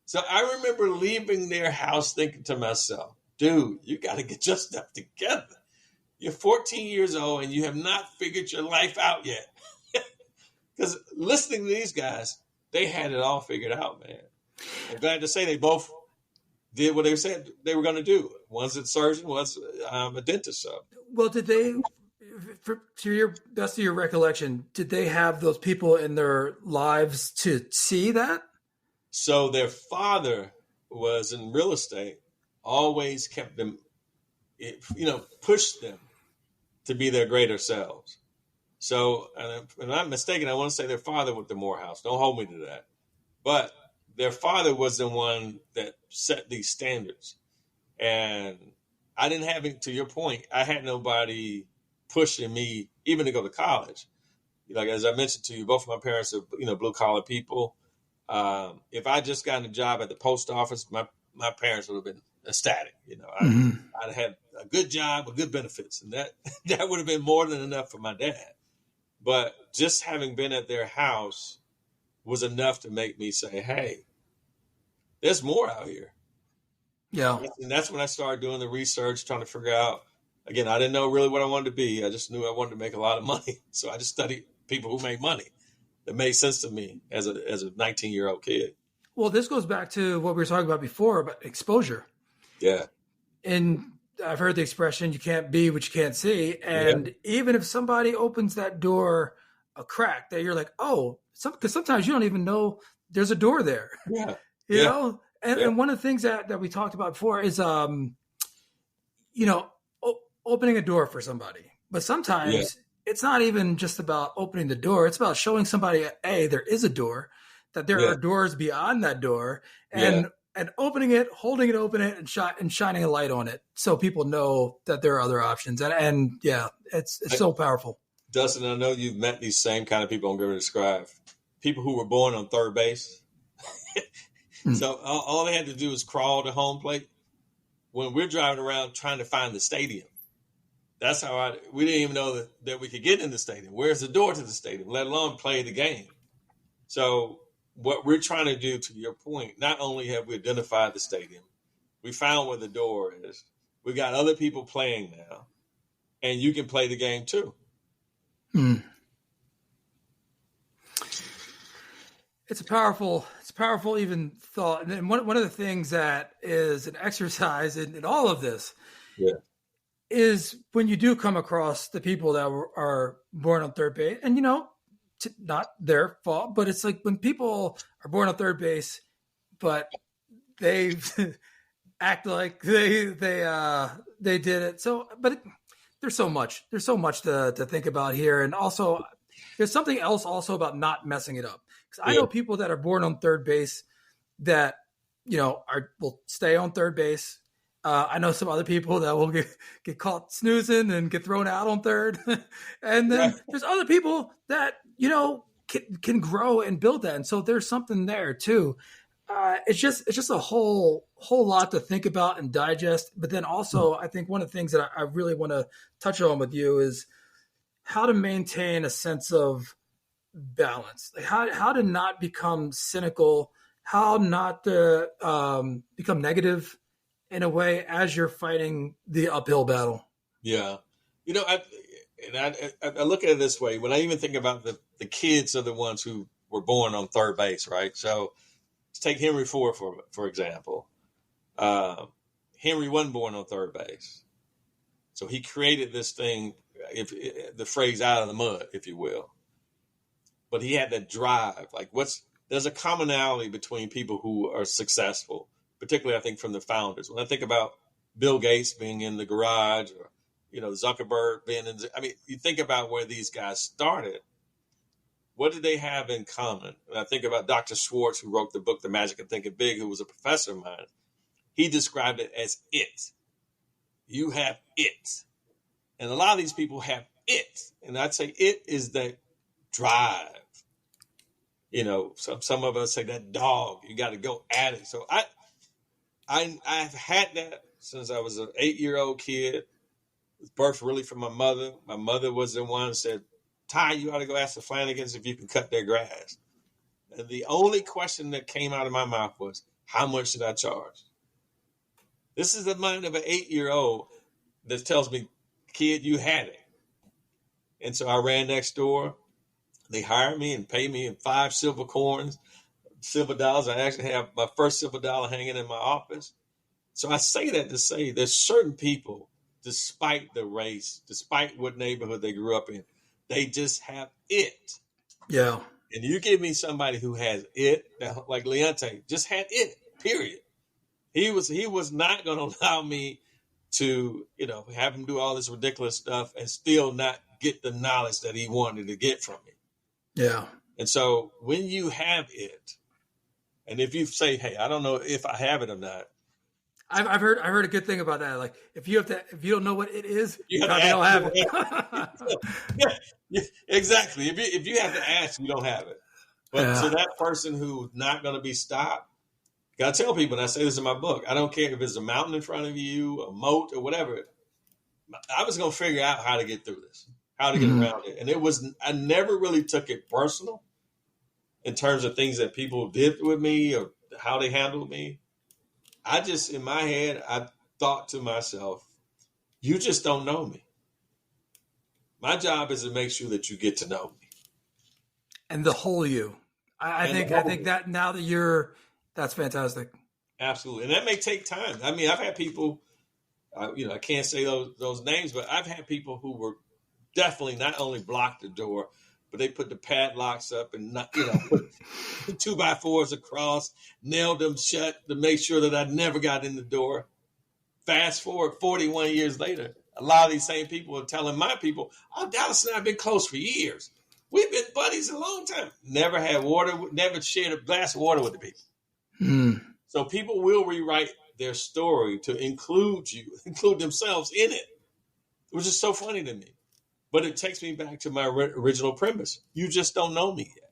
So I remember leaving their house thinking to myself, dude, you got to get your stuff together. You're 14 years old and you have not figured your life out yet. Because listening to these guys, they had it all figured out, man. I'm glad to say they both did what they said they were going to do. One's a surgeon, one's a dentist. So. Well, did they, to your best of your recollection, did they have those people in their lives to see that? So their father was in real estate, always kept them, pushed them to be their greater selves. So, and if I'm not mistaken, I want to say their father went to Morehouse. Don't hold me to that. But their father was the one that set these standards. And I didn't have, to your point, I had nobody pushing me even to go to college. Like, as I mentioned to you, both of my parents are, blue collar people. If I just gotten a job at the post office, my parents would have been ecstatic. I'd had a good job with good benefits, and that would have been more than enough for my dad. But just having been at their house was enough to make me say, hey, there's more out here. Yeah. And that's when I started doing the research, trying to figure out, again, I didn't know really what I wanted to be. I just knew I wanted to make a lot of money. So I just studied people who make money. That made sense to me as a 19-year-old kid. Well, this goes back to what we were talking about before about exposure. Yeah. And I've heard the expression, you can't be what you can't see. And even if somebody opens that door a crack, that you're like, oh, because sometimes you don't even know there's a door there. Yeah. You know? And one of the things that we talked about before is, opening a door for somebody. But sometimes it's not even just about opening the door. It's about showing somebody, A, there is a door, that there are doors beyond that door, and opening it, holding it open, and shining a light on it so people know that there are other options. And it's so powerful. Dustin, I know you've met these same kind of people I'm going to describe. People who were born on third base. So all they had to do was crawl to home plate. When we're driving around trying to find the stadium, that's how we didn't even know that we could get in the stadium. Where's the door to the stadium, let alone play the game? So what we're trying to do, to your point, not only have we identified the stadium, we found where the door is. We got other people playing now, and you can play the game too. It's a powerful even thought. And then one of the things that is an exercise in all of this is when you do come across the people that are born on third base, and not their fault, but it's like when people are born on third base, but they act like they did it. So, but there's so much to think about here. And also there's something else also about not messing it up. Because I know people that are born on third base that, will stay on third base. I know some other people that will get caught snoozing and get thrown out on third. And then there's other people that, can grow and build that. And so there's something there too. It's just a whole lot to think about and digest. But then also I think one of the things that I really want to touch on with you is how to maintain a sense of balance, like how to not become cynical, how not to become negative in a way as you're fighting the uphill battle. Yeah. I look at it this way. When I even think about the kids are the ones who were born on third base, right? So let's take Henry Ford, for example. Henry wasn't born on third base. So he created this thing, the phrase out of the mud, if you will. but he had that drive. Like there's a commonality between people who are successful, particularly I think from the founders. When I think about Bill Gates being in the garage, or Zuckerberg being in, you think about where these guys started. What did they have in common? And I think about Dr. Schwartz, who wrote the book The Magic of Thinking Big, who was a professor of mine. He described it as it. You have it. And a lot of these people have it. And I'd say it is the drive. Some of us say that dog, you got to go at it. So I've had that since I was an 8-year-old kid. It was birthed really from my mother. My mother was the one who said, Ty, you ought to go ask the Flanagans if you can cut their grass. And the only question that came out of my mouth was, how much should I charge? This is the mind of an 8-year-old that tells me, kid, you had it. And so I ran next door. They hired me and paid me in 5 silver coins, silver dollars. I actually have my first silver dollar hanging in my office. So I say that to say there's certain people, despite the race, despite what neighborhood they grew up in, they just have it. Yeah. And you give me somebody who has it, like Leonte, just had it, period. He was not going to allow me to, have him do all this ridiculous stuff and still not get the knowledge that he wanted to get from me. Yeah. And so when you have it, and if you say, hey, I don't know if I have it or not. I've heard a good thing about that. Like if you don't know what it is, you probably don't have it. Yeah, exactly. If you have to ask, you don't have it. But so that person who's not going to be stopped, got to tell people, and I say this in my book, I don't care if it's a mountain in front of you, a moat or whatever. I was going to figure out how to get through this, how to get around it. And I never really took it personal in terms of things that people did with me or how they handled me. I just, in my head, I thought to myself, you just don't know me. My job is to make sure that you get to know me. And the whole you. I think that now that that's fantastic. Absolutely. And that may take time. I mean, I've had people, I can't say those names, but I've had people who were definitely not only blocked the door, but they put the padlocks up and put 2x4s across, nailed them shut to make sure that I never got in the door. Fast forward 41 years later, a lot of these same people are telling my people, oh, Dallas and I have been close for years. We've been buddies a long time. Never had water, never shared a glass of water with the people. So people will rewrite their story to include themselves in it, which is so funny to me. But it takes me back to my original premise. You just don't know me yet.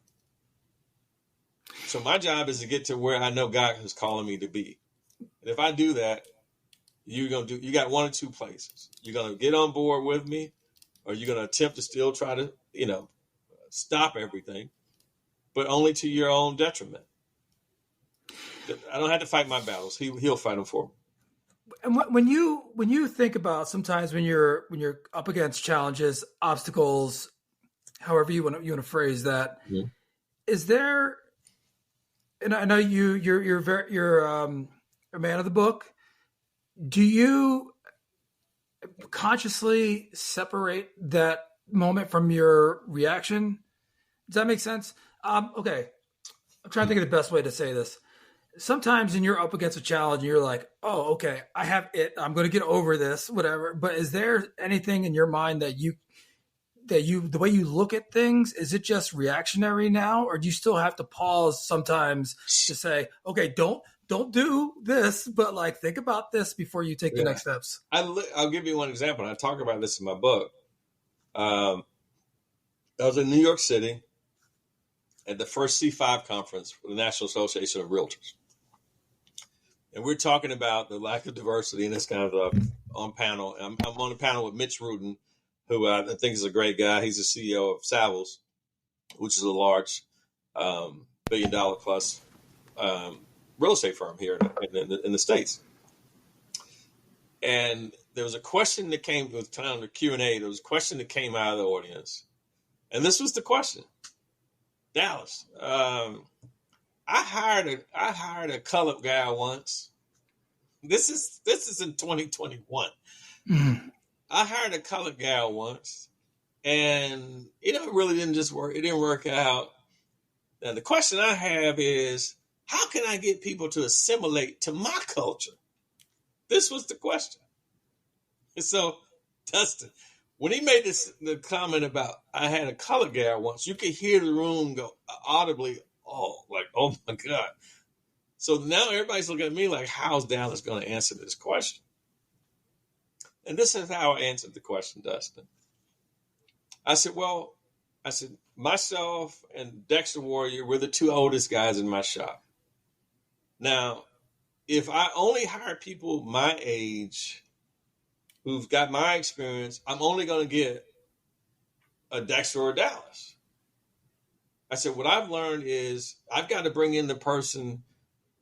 So my job is to get to where I know God is calling me to be. And if I do that, you got one or two places. You're going to get on board with me, or you're going to attempt to still try to, stop everything, but only to your own detriment. I don't have to fight my battles. He'll fight them for me. And when you think about sometimes when you're up against challenges, obstacles, however you want to phrase that, is there? And I know you're a man of the book. Do you consciously separate that moment from your reaction? Does that make sense? Okay, I'm trying to think of the best way to say this. Sometimes when you're up against a challenge, you're like, oh, okay, I have it. I'm going to get over this, whatever. But is there anything in your mind that the way you look at things, is it just reactionary now? Or do you still have to pause sometimes to say, okay, don't do this, but like think about this before you take the next steps? I'll give you one example. I talk about this in my book. I was in New York City at the first C5 conference for the National Association of Realtors. And we're talking about the lack of diversity in this kind of on panel. I'm on a panel with Mitch Rudin, who I think is a great guy. He's the CEO of Savills, which is a large $1 billion plus real estate firm here in the States. And there was a question that came with time the Q&A. There was a question that came out of the audience. And this was the question. Dallas, I hired a colored guy once. This is in 2021. I hired a colored guy once, And, it really didn't just work. It didn't work out. Now, the question I have is, how can I get people to assimilate to my culture? This was the question. And so, Dustin, when he made the comment about I had a color guy once, you could hear the room go audibly, oh my God. So now everybody's looking at me like, how's Dallas going to answer this question? And this is how I answered the question, Dustin. I said, myself and Dexter Warrior, we're the two oldest guys in my shop. Now, if I only hire people my age who've got my experience, I'm only going to get a Dexter or a Dallas. I said, what I've learned is I've got to bring in the person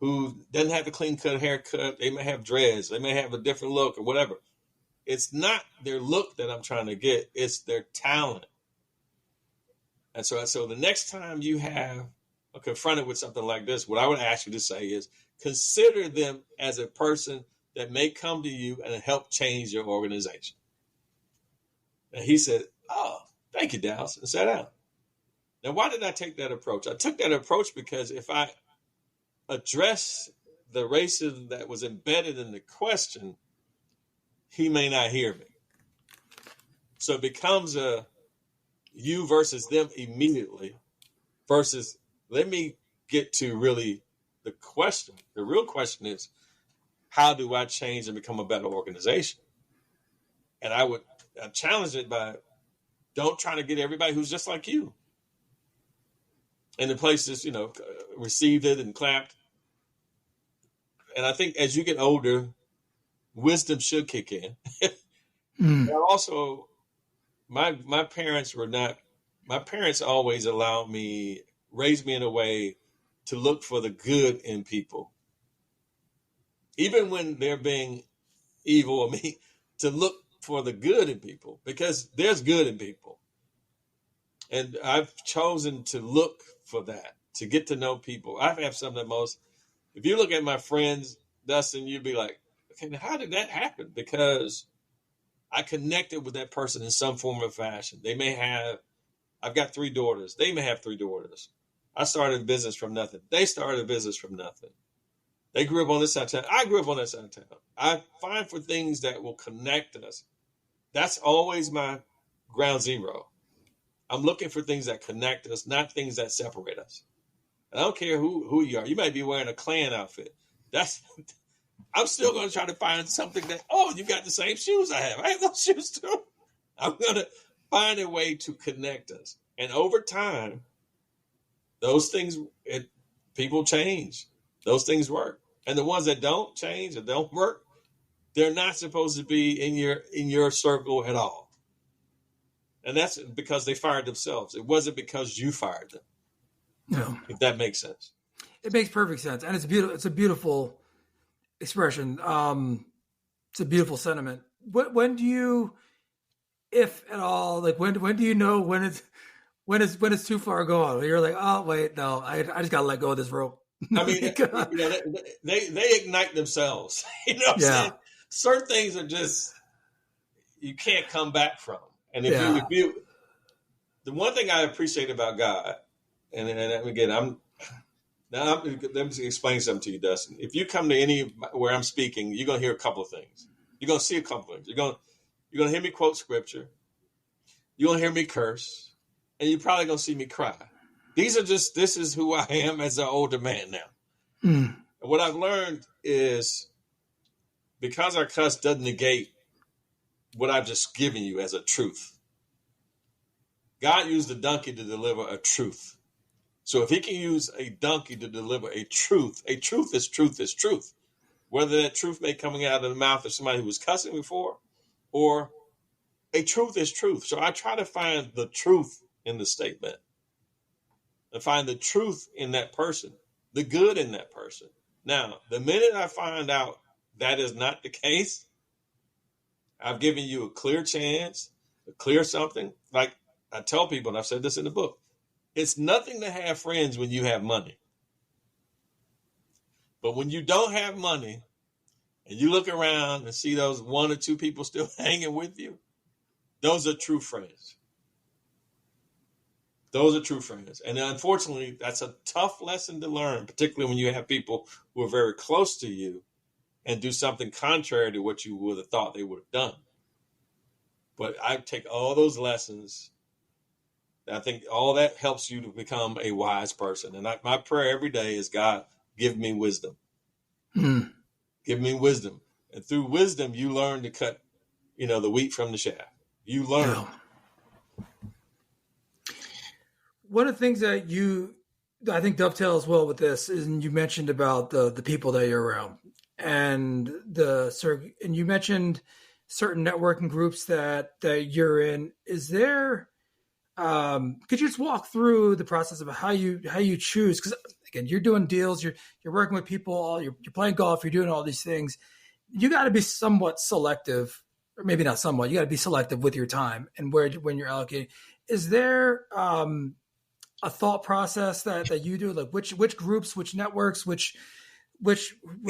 who doesn't have a clean cut haircut. They may have dreads. They may have a different look or whatever. It's not their look that I'm trying to get. It's their talent. And so the next time you are confronted with something like this, what I would ask you to say is consider them as a person that may come to you and help change your organization. And he said, oh, thank you, Dallas, and sat down. Now, why did I take that approach? I took that approach because if I address the racism that was embedded in the question, he may not hear me. So it becomes a you versus them immediately versus let me get to really the question. The real question is, how do I change and become a better organization? And I challenge it by don't try to get everybody who's just like you. And the places, received it and clapped. And I think as you get older, wisdom should kick in. But also, my parents always raised me in a way to look for the good in people. Even when they're being evil or mean, to look for the good in people because there's good in people. And I've chosen to look for that, to get to know people. I have some of the most, if you look at my friends, Dustin, you'd be like, okay, how did that happen? Because I connected with that person in some form or fashion. I've got 3 daughters. They may have 3 daughters. I started a business from nothing. They started a business from nothing. They grew up on this side of town. I grew up on that side of town. I find for things that will connect us. That's always my ground zero. I'm looking for things that connect us, not things that separate us. And I don't care who you are. You might be wearing a Klan outfit. I'm still going to try to find something that, you got the same shoes I have. I have those shoes too. I'm going to find a way to connect us. And over time, those things, people change. Those things work. And the ones that don't change or don't work, they're not supposed to be in your circle at all. And that's because they fired themselves. It wasn't because you fired them. No. If that makes sense. It makes perfect sense. And it's beautiful. It's a beautiful expression. It's a beautiful sentiment. When do you, if at all, like when do you know when it's too far gone? You're like, oh wait, no, I just gotta let go of this rope. I mean, they ignite themselves. You know what I'm saying? Certain things are just you can't come back from. And if you, the one thing I appreciate about God, and again, let me explain something to you, Dustin. If you come to where I'm speaking, you're gonna hear a couple of things. You're gonna see a couple of things. You're gonna hear me quote scripture. You're gonna hear me curse, and you're probably gonna see me cry. This is who I am as an older man now. And what I've learned is because our cuss doesn't negate what I've just given you as a truth. God used a donkey to deliver a truth. So if he can use a donkey to deliver a truth is truth. Whether that truth may coming out of the mouth of somebody who was cussing before, or a truth is truth. So I try to find the truth in the statement and find the truth in that person, the good in that person. Now, the minute I find out that is not the case, I've given you a clear chance, a clear something. Like I tell people, and I've said this in the book, it's nothing to have friends when you have money. But when you don't have money and you look around and see those 1 or 2 people still hanging with you, those are true friends. Those are true friends. And unfortunately, that's a tough lesson to learn, particularly when you have people who are very close to you and do something contrary to what you would have thought they would have done. But I take all those lessons. I think all that helps you to become a wise person. And my prayer every day is, God, give me wisdom. Mm. Give me wisdom. And through wisdom, you learn to cut, the wheat from the chaff. You learn. Yeah. One of the things that I think dovetails well with this is, and you mentioned about the people that you're around, and you mentioned certain networking groups that you're in. Is there? Could you just walk through the process of how you choose? Because again, you're doing deals, you're working with people, you're playing golf, you're doing all these things. You got to be somewhat selective, or maybe not somewhat. You got to be selective with your time and when you're allocating. Is there a thought process that you do, like which groups, which networks, which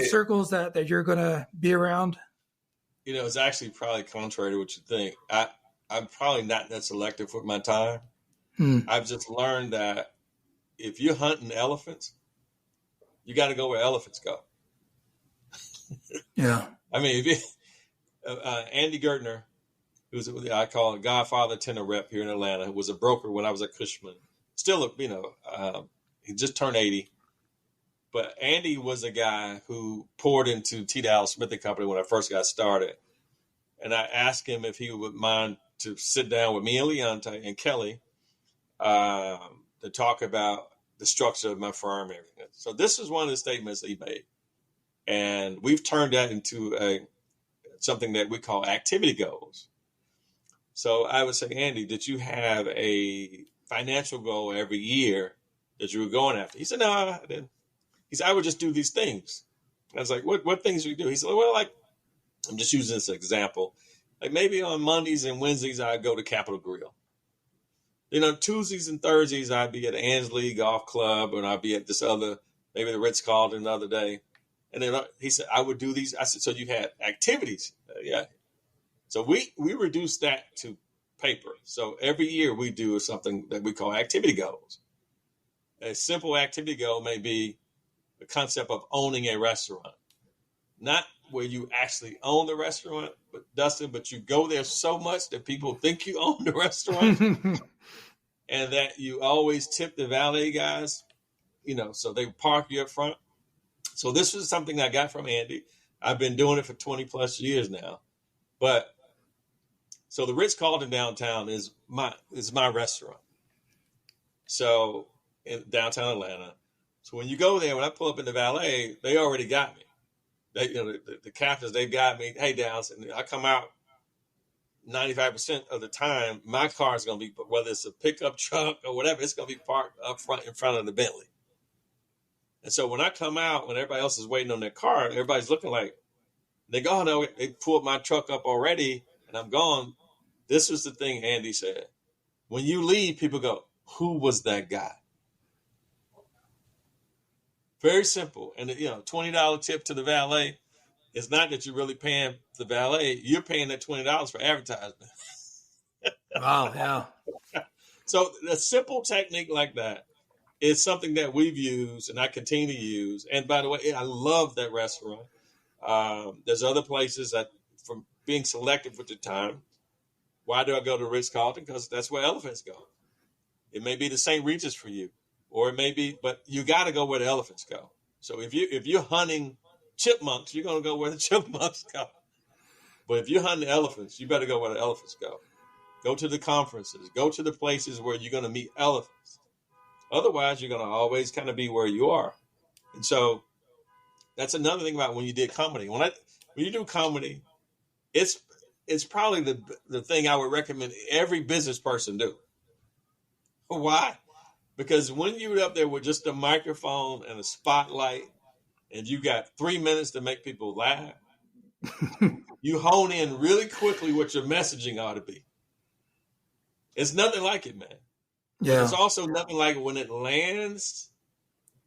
circles that you're going to be around? It's actually probably contrary to what you think. I'm probably not that selective with my time. I've just learned that if you're hunting elephants, you got to go where elephants go. Yeah. I mean, Andy Gertner, who's I call a Godfather tenor rep here in Atlanta, who was a broker when I was at Cushman. Still, he just turned 80. But Andy was a guy who poured into T. Dallas Smith and Company when I first got started. And I asked him if he would mind to sit down with me and Leonte and Kelly to talk about the structure of my firm and everything. So this is one of the statements that he made. And we've turned that into something that we call activity goals. So I would say, Andy, did you have a financial goal every year that you were going after? He said, no, I didn't. He said, I would just do these things. I was like, what things do you do? He said, well, like, I'm just using this example. Like maybe on Mondays and Wednesdays, I'd go to Capitol Grill. Tuesdays and Thursdays, I'd be at Ansley Golf Club, and I'd be at this other, maybe the Ritz-Carlton another day. And then he said, I would do these. I said, so you had activities? Yeah. So we reduced that to paper. So every year we do something that we call activity goals. A simple activity goal may be the concept of owning a restaurant. Not where you actually own the restaurant, but you go there so much that people think you own the restaurant and that you always tip the valet guys, so they park you up front. So this was something I got from Andy. I've been doing it for 20 plus years now. But so the Ritz-Carlton downtown is my restaurant. So in downtown Atlanta. So when you go there, when I pull up in the valet, they already got me. They, the captains, they've got me. Hey, Dallas, and I come out 95% of the time. My car is going to be, whether it's a pickup truck or whatever, it's going to be parked up front in front of the Bentley. And so when I come out, when everybody else is waiting on their car, everybody's looking like they go, oh no, they pulled my truck up already, and I'm gone. This was the thing Andy said. When you leave, people go, who was that guy? Very simple. And, $20 tip to the valet. It's not that you're really paying the valet. You're paying that $20 for advertisement. Wow, yeah. So a simple technique like that is something that we've used and I continue to use. And by the way, I love that restaurant. There's other places that, from being selective with the time, why do I go to Ritz-Carlton? Because that's where elephants go. It may be the St. Regis for you. Or it may be, but you got to go where the elephants go. So if you're hunting chipmunks, you're going to go where the chipmunks go. But if you're hunting elephants, you better go where the elephants go. Go to the conferences. Go to the places where you're going to meet elephants. Otherwise, you're going to always kind of be where you are. And so that's another thing about when you did comedy. When you do comedy, it's probably the thing I would recommend every business person do. Why? Because when you're up there with just a microphone and a spotlight and you got 3 minutes to make people laugh, you hone in really quickly what your messaging ought to be. It's nothing like it, man. Yeah. But it's also nothing like when it lands,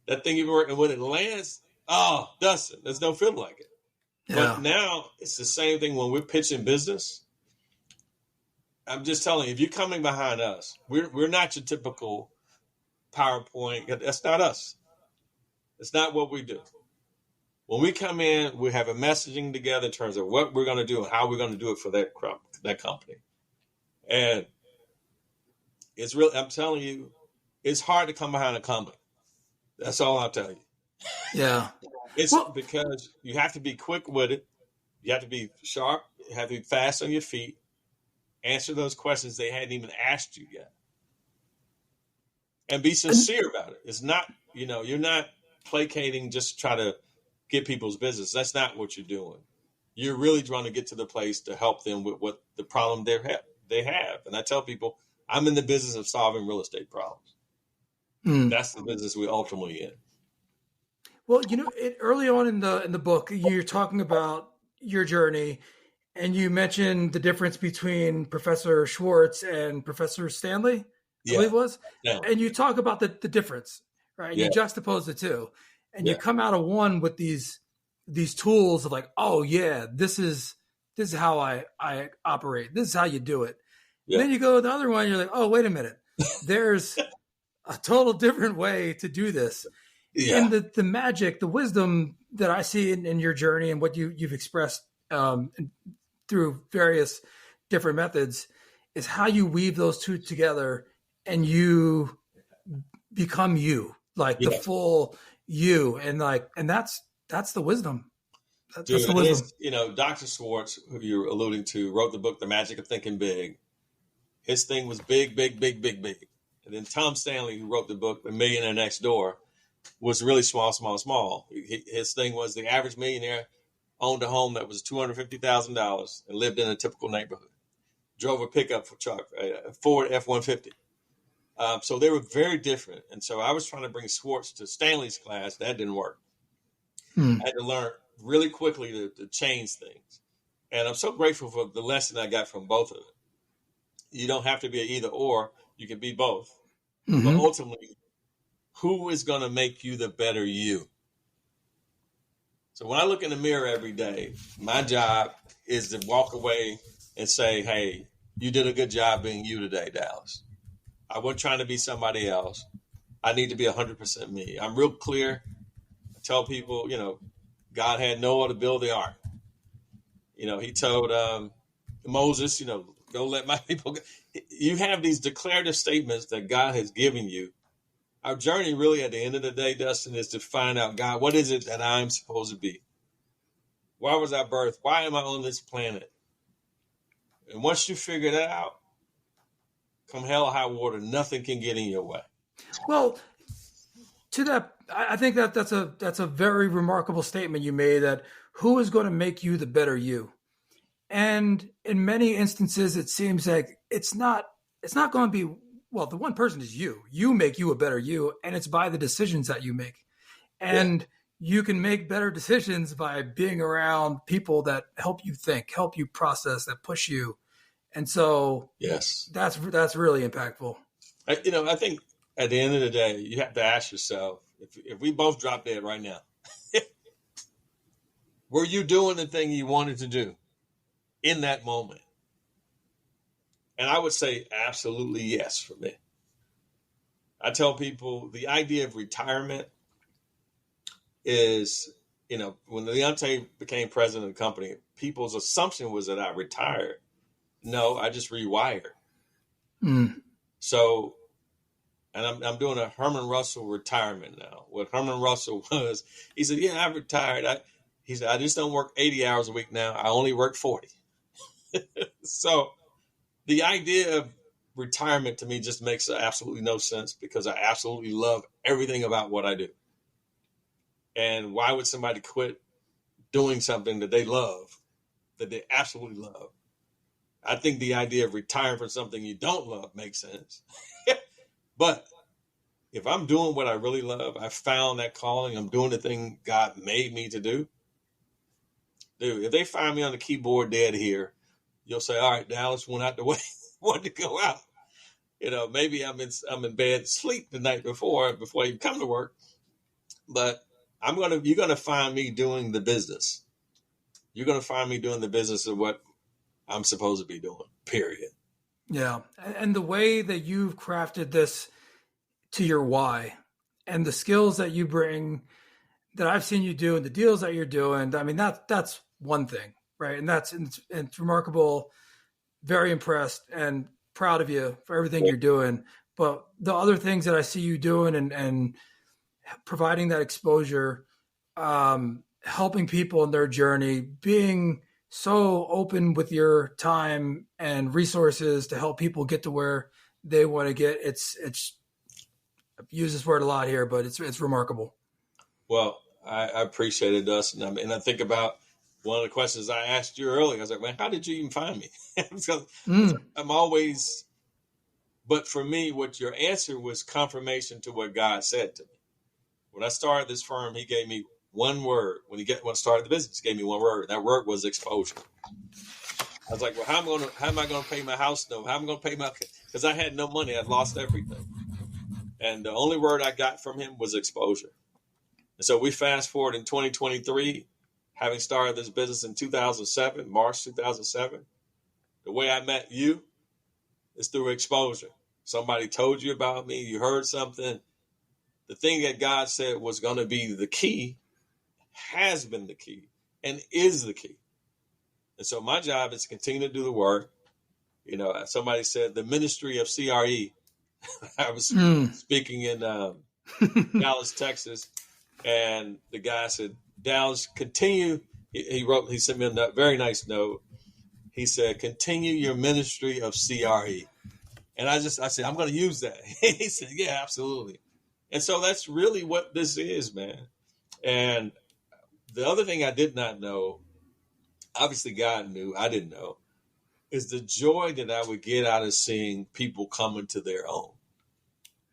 that thing you've been working, when it lands, oh, Dustin, there's no feeling like it. Yeah. But now it's the same thing when we're pitching business. I'm just telling you, if you're coming behind us, we're not your typical PowerPoint. That's not us. It's not what we do. When we come in, we have a messaging together in terms of what we're going to do and how we're going to do it for that company. And it's real. I'm telling you, it's hard to come behind a company. That's all I'll tell you. Yeah. It's Well, because you have to be quick with it. You have to be sharp. You have to be fast on your feet. Answer those questions they hadn't even asked you yet. And be sincere about it. It's not, you're not placating just to try to get people's business. That's not what you're doing. You're really trying to get to the place to help them with what the problem they have. And I tell people, I'm in the business of solving real estate problems. That's the business we're ultimately in. well, early on in the book, you're talking about your journey, and you mentioned the difference between Professor Schwartz and Professor Stanley, I believe it was. Yeah. And you talk about the difference, right? And you juxtapose the two, and you come out of one with these tools of like, oh yeah, this is how I operate. This is how you do it. And then you go to the other one, you're like, oh, wait a minute. There's a total different way to do this. Yeah. And the magic, the wisdom that I see in your journey and what you've expressed through various different methods is how you weave those two together and you become you, like the full you. And that's the wisdom. That's the wisdom. Dr. Schwartz, who you're alluding to, wrote the book, The Magic of Thinking Big. His thing was big, big, big, big, big. And then Tom Stanley, who wrote the book, The Millionaire Next Door, was really small, small, small. His thing was the average millionaire owned a home that was $250,000 and lived in a typical neighborhood. Drove a pickup truck, a Ford F-150. So they were very different. And so I was trying to bring Schwartz to Stanley's class. That didn't work. I had to learn really quickly to change things. And I'm so grateful for the lesson I got from both of them. You don't have to be an either or. You can be both. Mm-hmm. But ultimately, who is going to make you the better you? So when I look in the mirror every day, my job is to walk away and say, hey, you did a good job being you today, Dallas. I wasn't trying to be somebody else. I need to be 100% me. I'm real clear. I tell people, God had Noah to build the ark. He told Moses, go let my people go. You have these declarative statements that God has given you. Our journey really at the end of the day, Dustin, is to find out, God, what is it that I'm supposed to be? Why was I birthed? Why am I on this planet? And once you figure that out, come hell or high water, nothing can get in your way. Well, to that, I think that's a very remarkable statement you made, that who is going to make you the better you? And in many instances, it seems like it's not going to be, well, the one person is you. You make you a better you, and it's by the decisions that you make. And you can make better decisions by being around people that help you think, help you process, that push you. And so that's really impactful. I think at the end of the day, you have to ask yourself, if we both drop dead right now, were you doing the thing you wanted to do in that moment? And I would say absolutely yes for me. I tell people the idea of retirement is, when Leonte became president of the company, people's assumption was that I retired. No, I just rewired. So, and I'm doing a Herman Russell retirement now. What Herman Russell was, he said, yeah, I retired. He said, I just don't work 80 hours a week now. I only work 40. So the idea of retirement to me just makes absolutely no sense, because I absolutely love everything about what I do. And why would somebody quit doing something that they love, that they absolutely love? I think the idea of retiring from something you don't love makes sense. But if I'm doing what I really love, I found that calling, I'm doing the thing God made me to do. Dude, if they find me on the keyboard dead here, you'll say, all right, Dallas went out the way, wanted to go out. Maybe I'm in bed sleep the night before you come to work. But you're gonna find me doing the business. You're gonna find me doing the business of what I'm supposed to be doing, period. Yeah. And the way that you've crafted this to your why and the skills that you bring that I've seen you do and the deals that you're doing, I mean, that's one thing, right? And it's remarkable. Very impressed and proud of you for everything you're doing. But the other things that I see you doing and providing that exposure, helping people in their journey, being so open with your time and resources to help people get to where they want to get. It's I've used this word a lot here, but it's remarkable. Well, I appreciate it, Dustin. I mean, I think about one of the questions I asked you earlier. I was like, man, how did you even find me? Because I'm always, but for me, what your answer was confirmation to what God said to me. When I started this firm, he gave me one word. When I started the business, he gave me one word. That word was exposure. I was like, well, how am I going to pay my house note? How am I going to pay because I had no money. I'd lost everything. And the only word I got from him was exposure. And so we fast forward in 2023, having started this business in 2007, March 2007. The way I met you is through exposure. Somebody told you about me. You heard something. The thing that God said was going to be the key has been the key and is the key. And so my job is to continue to do the work. You know, somebody said the ministry of CRE. I was speaking in Dallas, Texas, and the guy said, Dallas, continue. He sent me a very nice note. He said, continue your ministry of CRE. And I said, I'm going to use that. He said, yeah, absolutely. And so that's really what this is, man. And the other thing I did not know, obviously God knew, I didn't know, is the joy that I would get out of seeing people come into their own.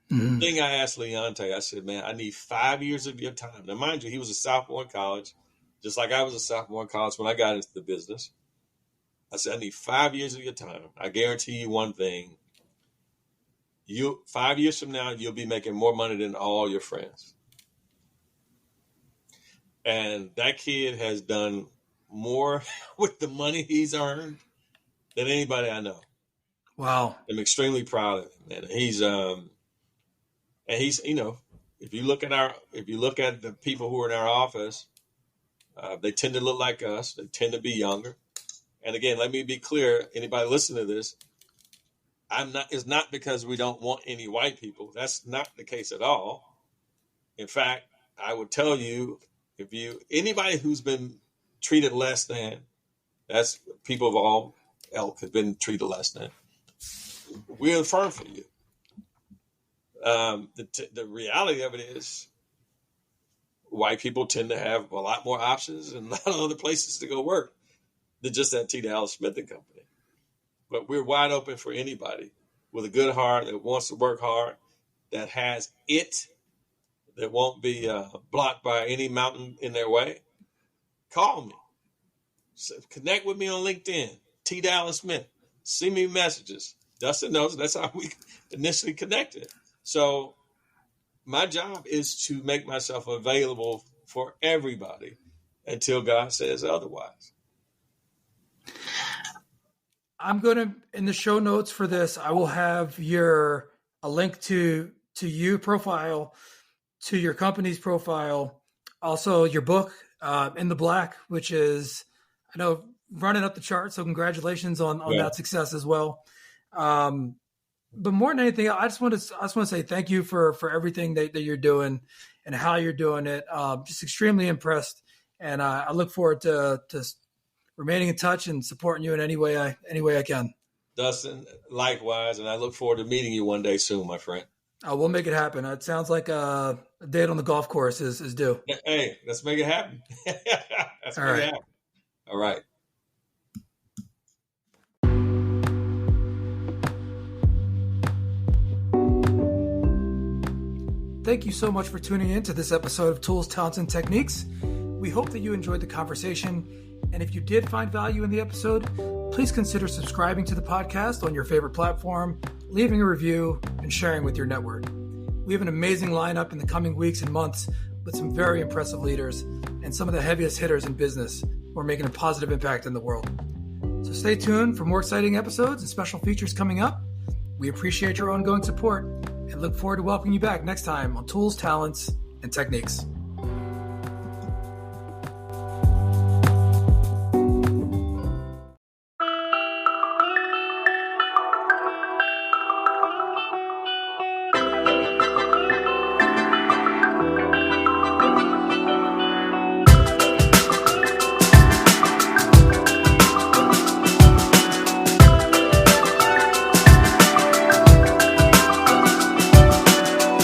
The thing I asked Leonte, I said, man, I need 5 years of your time. Now, mind you, he was a sophomore in college, just like I was a sophomore in college when I got into the business. I said, I need 5 years of your time. I guarantee you one thing. 5 years from now, you'll be making more money than all your friends. And that kid has done more with the money he's earned than anybody I know. Wow. I'm extremely proud of him, man. He's, you know, if you look at the people who are in our office, they tend to look like us. They tend to be younger. And again, let me be clear. Anybody listening to this, it's not because we don't want any white people. That's not the case at all. In fact, I would tell you, anybody who's been treated less than, that's people of all ilk have been treated less than. We're firm for you. The reality of it is white people tend to have a lot more options and a lot of other places to go work than just at T. Dallas Smith and Company. But we're wide open for anybody with a good heart that wants to work hard, that has it, that won't be blocked by any mountain in their way. Call me. Connect with me on LinkedIn, T. Dallas Smith. Send me messages. Dustin knows that's how we initially connected. So my job is to make myself available for everybody until God says otherwise. I'm going to, in the show notes for this, I will have a link to your profile, to your company's profile, also your book, In the Black, which is, I know, running up the chart. So congratulations on that success as well. But more than anything, I just want to say thank you for everything that you're doing and how you're doing it. Just extremely impressed, and I look forward to remaining in touch and supporting you in any way I can. Dustin, likewise, and I look forward to meeting you one day soon, my friend. We'll make it happen. It sounds like a date on the golf course is due. Hey, let's make it happen. Let's make it happen. All right. Thank you so much for tuning in to this episode of Tools, Talents, and Techniques. We hope that you enjoyed the conversation. And if you did find value in the episode, please consider subscribing to the podcast on your favorite platform, leaving a review, and sharing with your network. We have an amazing lineup in the coming weeks and months with some very impressive leaders and some of the heaviest hitters in business who are making a positive impact in the world. So stay tuned for more exciting episodes and special features coming up. We appreciate your ongoing support and look forward to welcoming you back next time on Tools, Talents, and Techniques.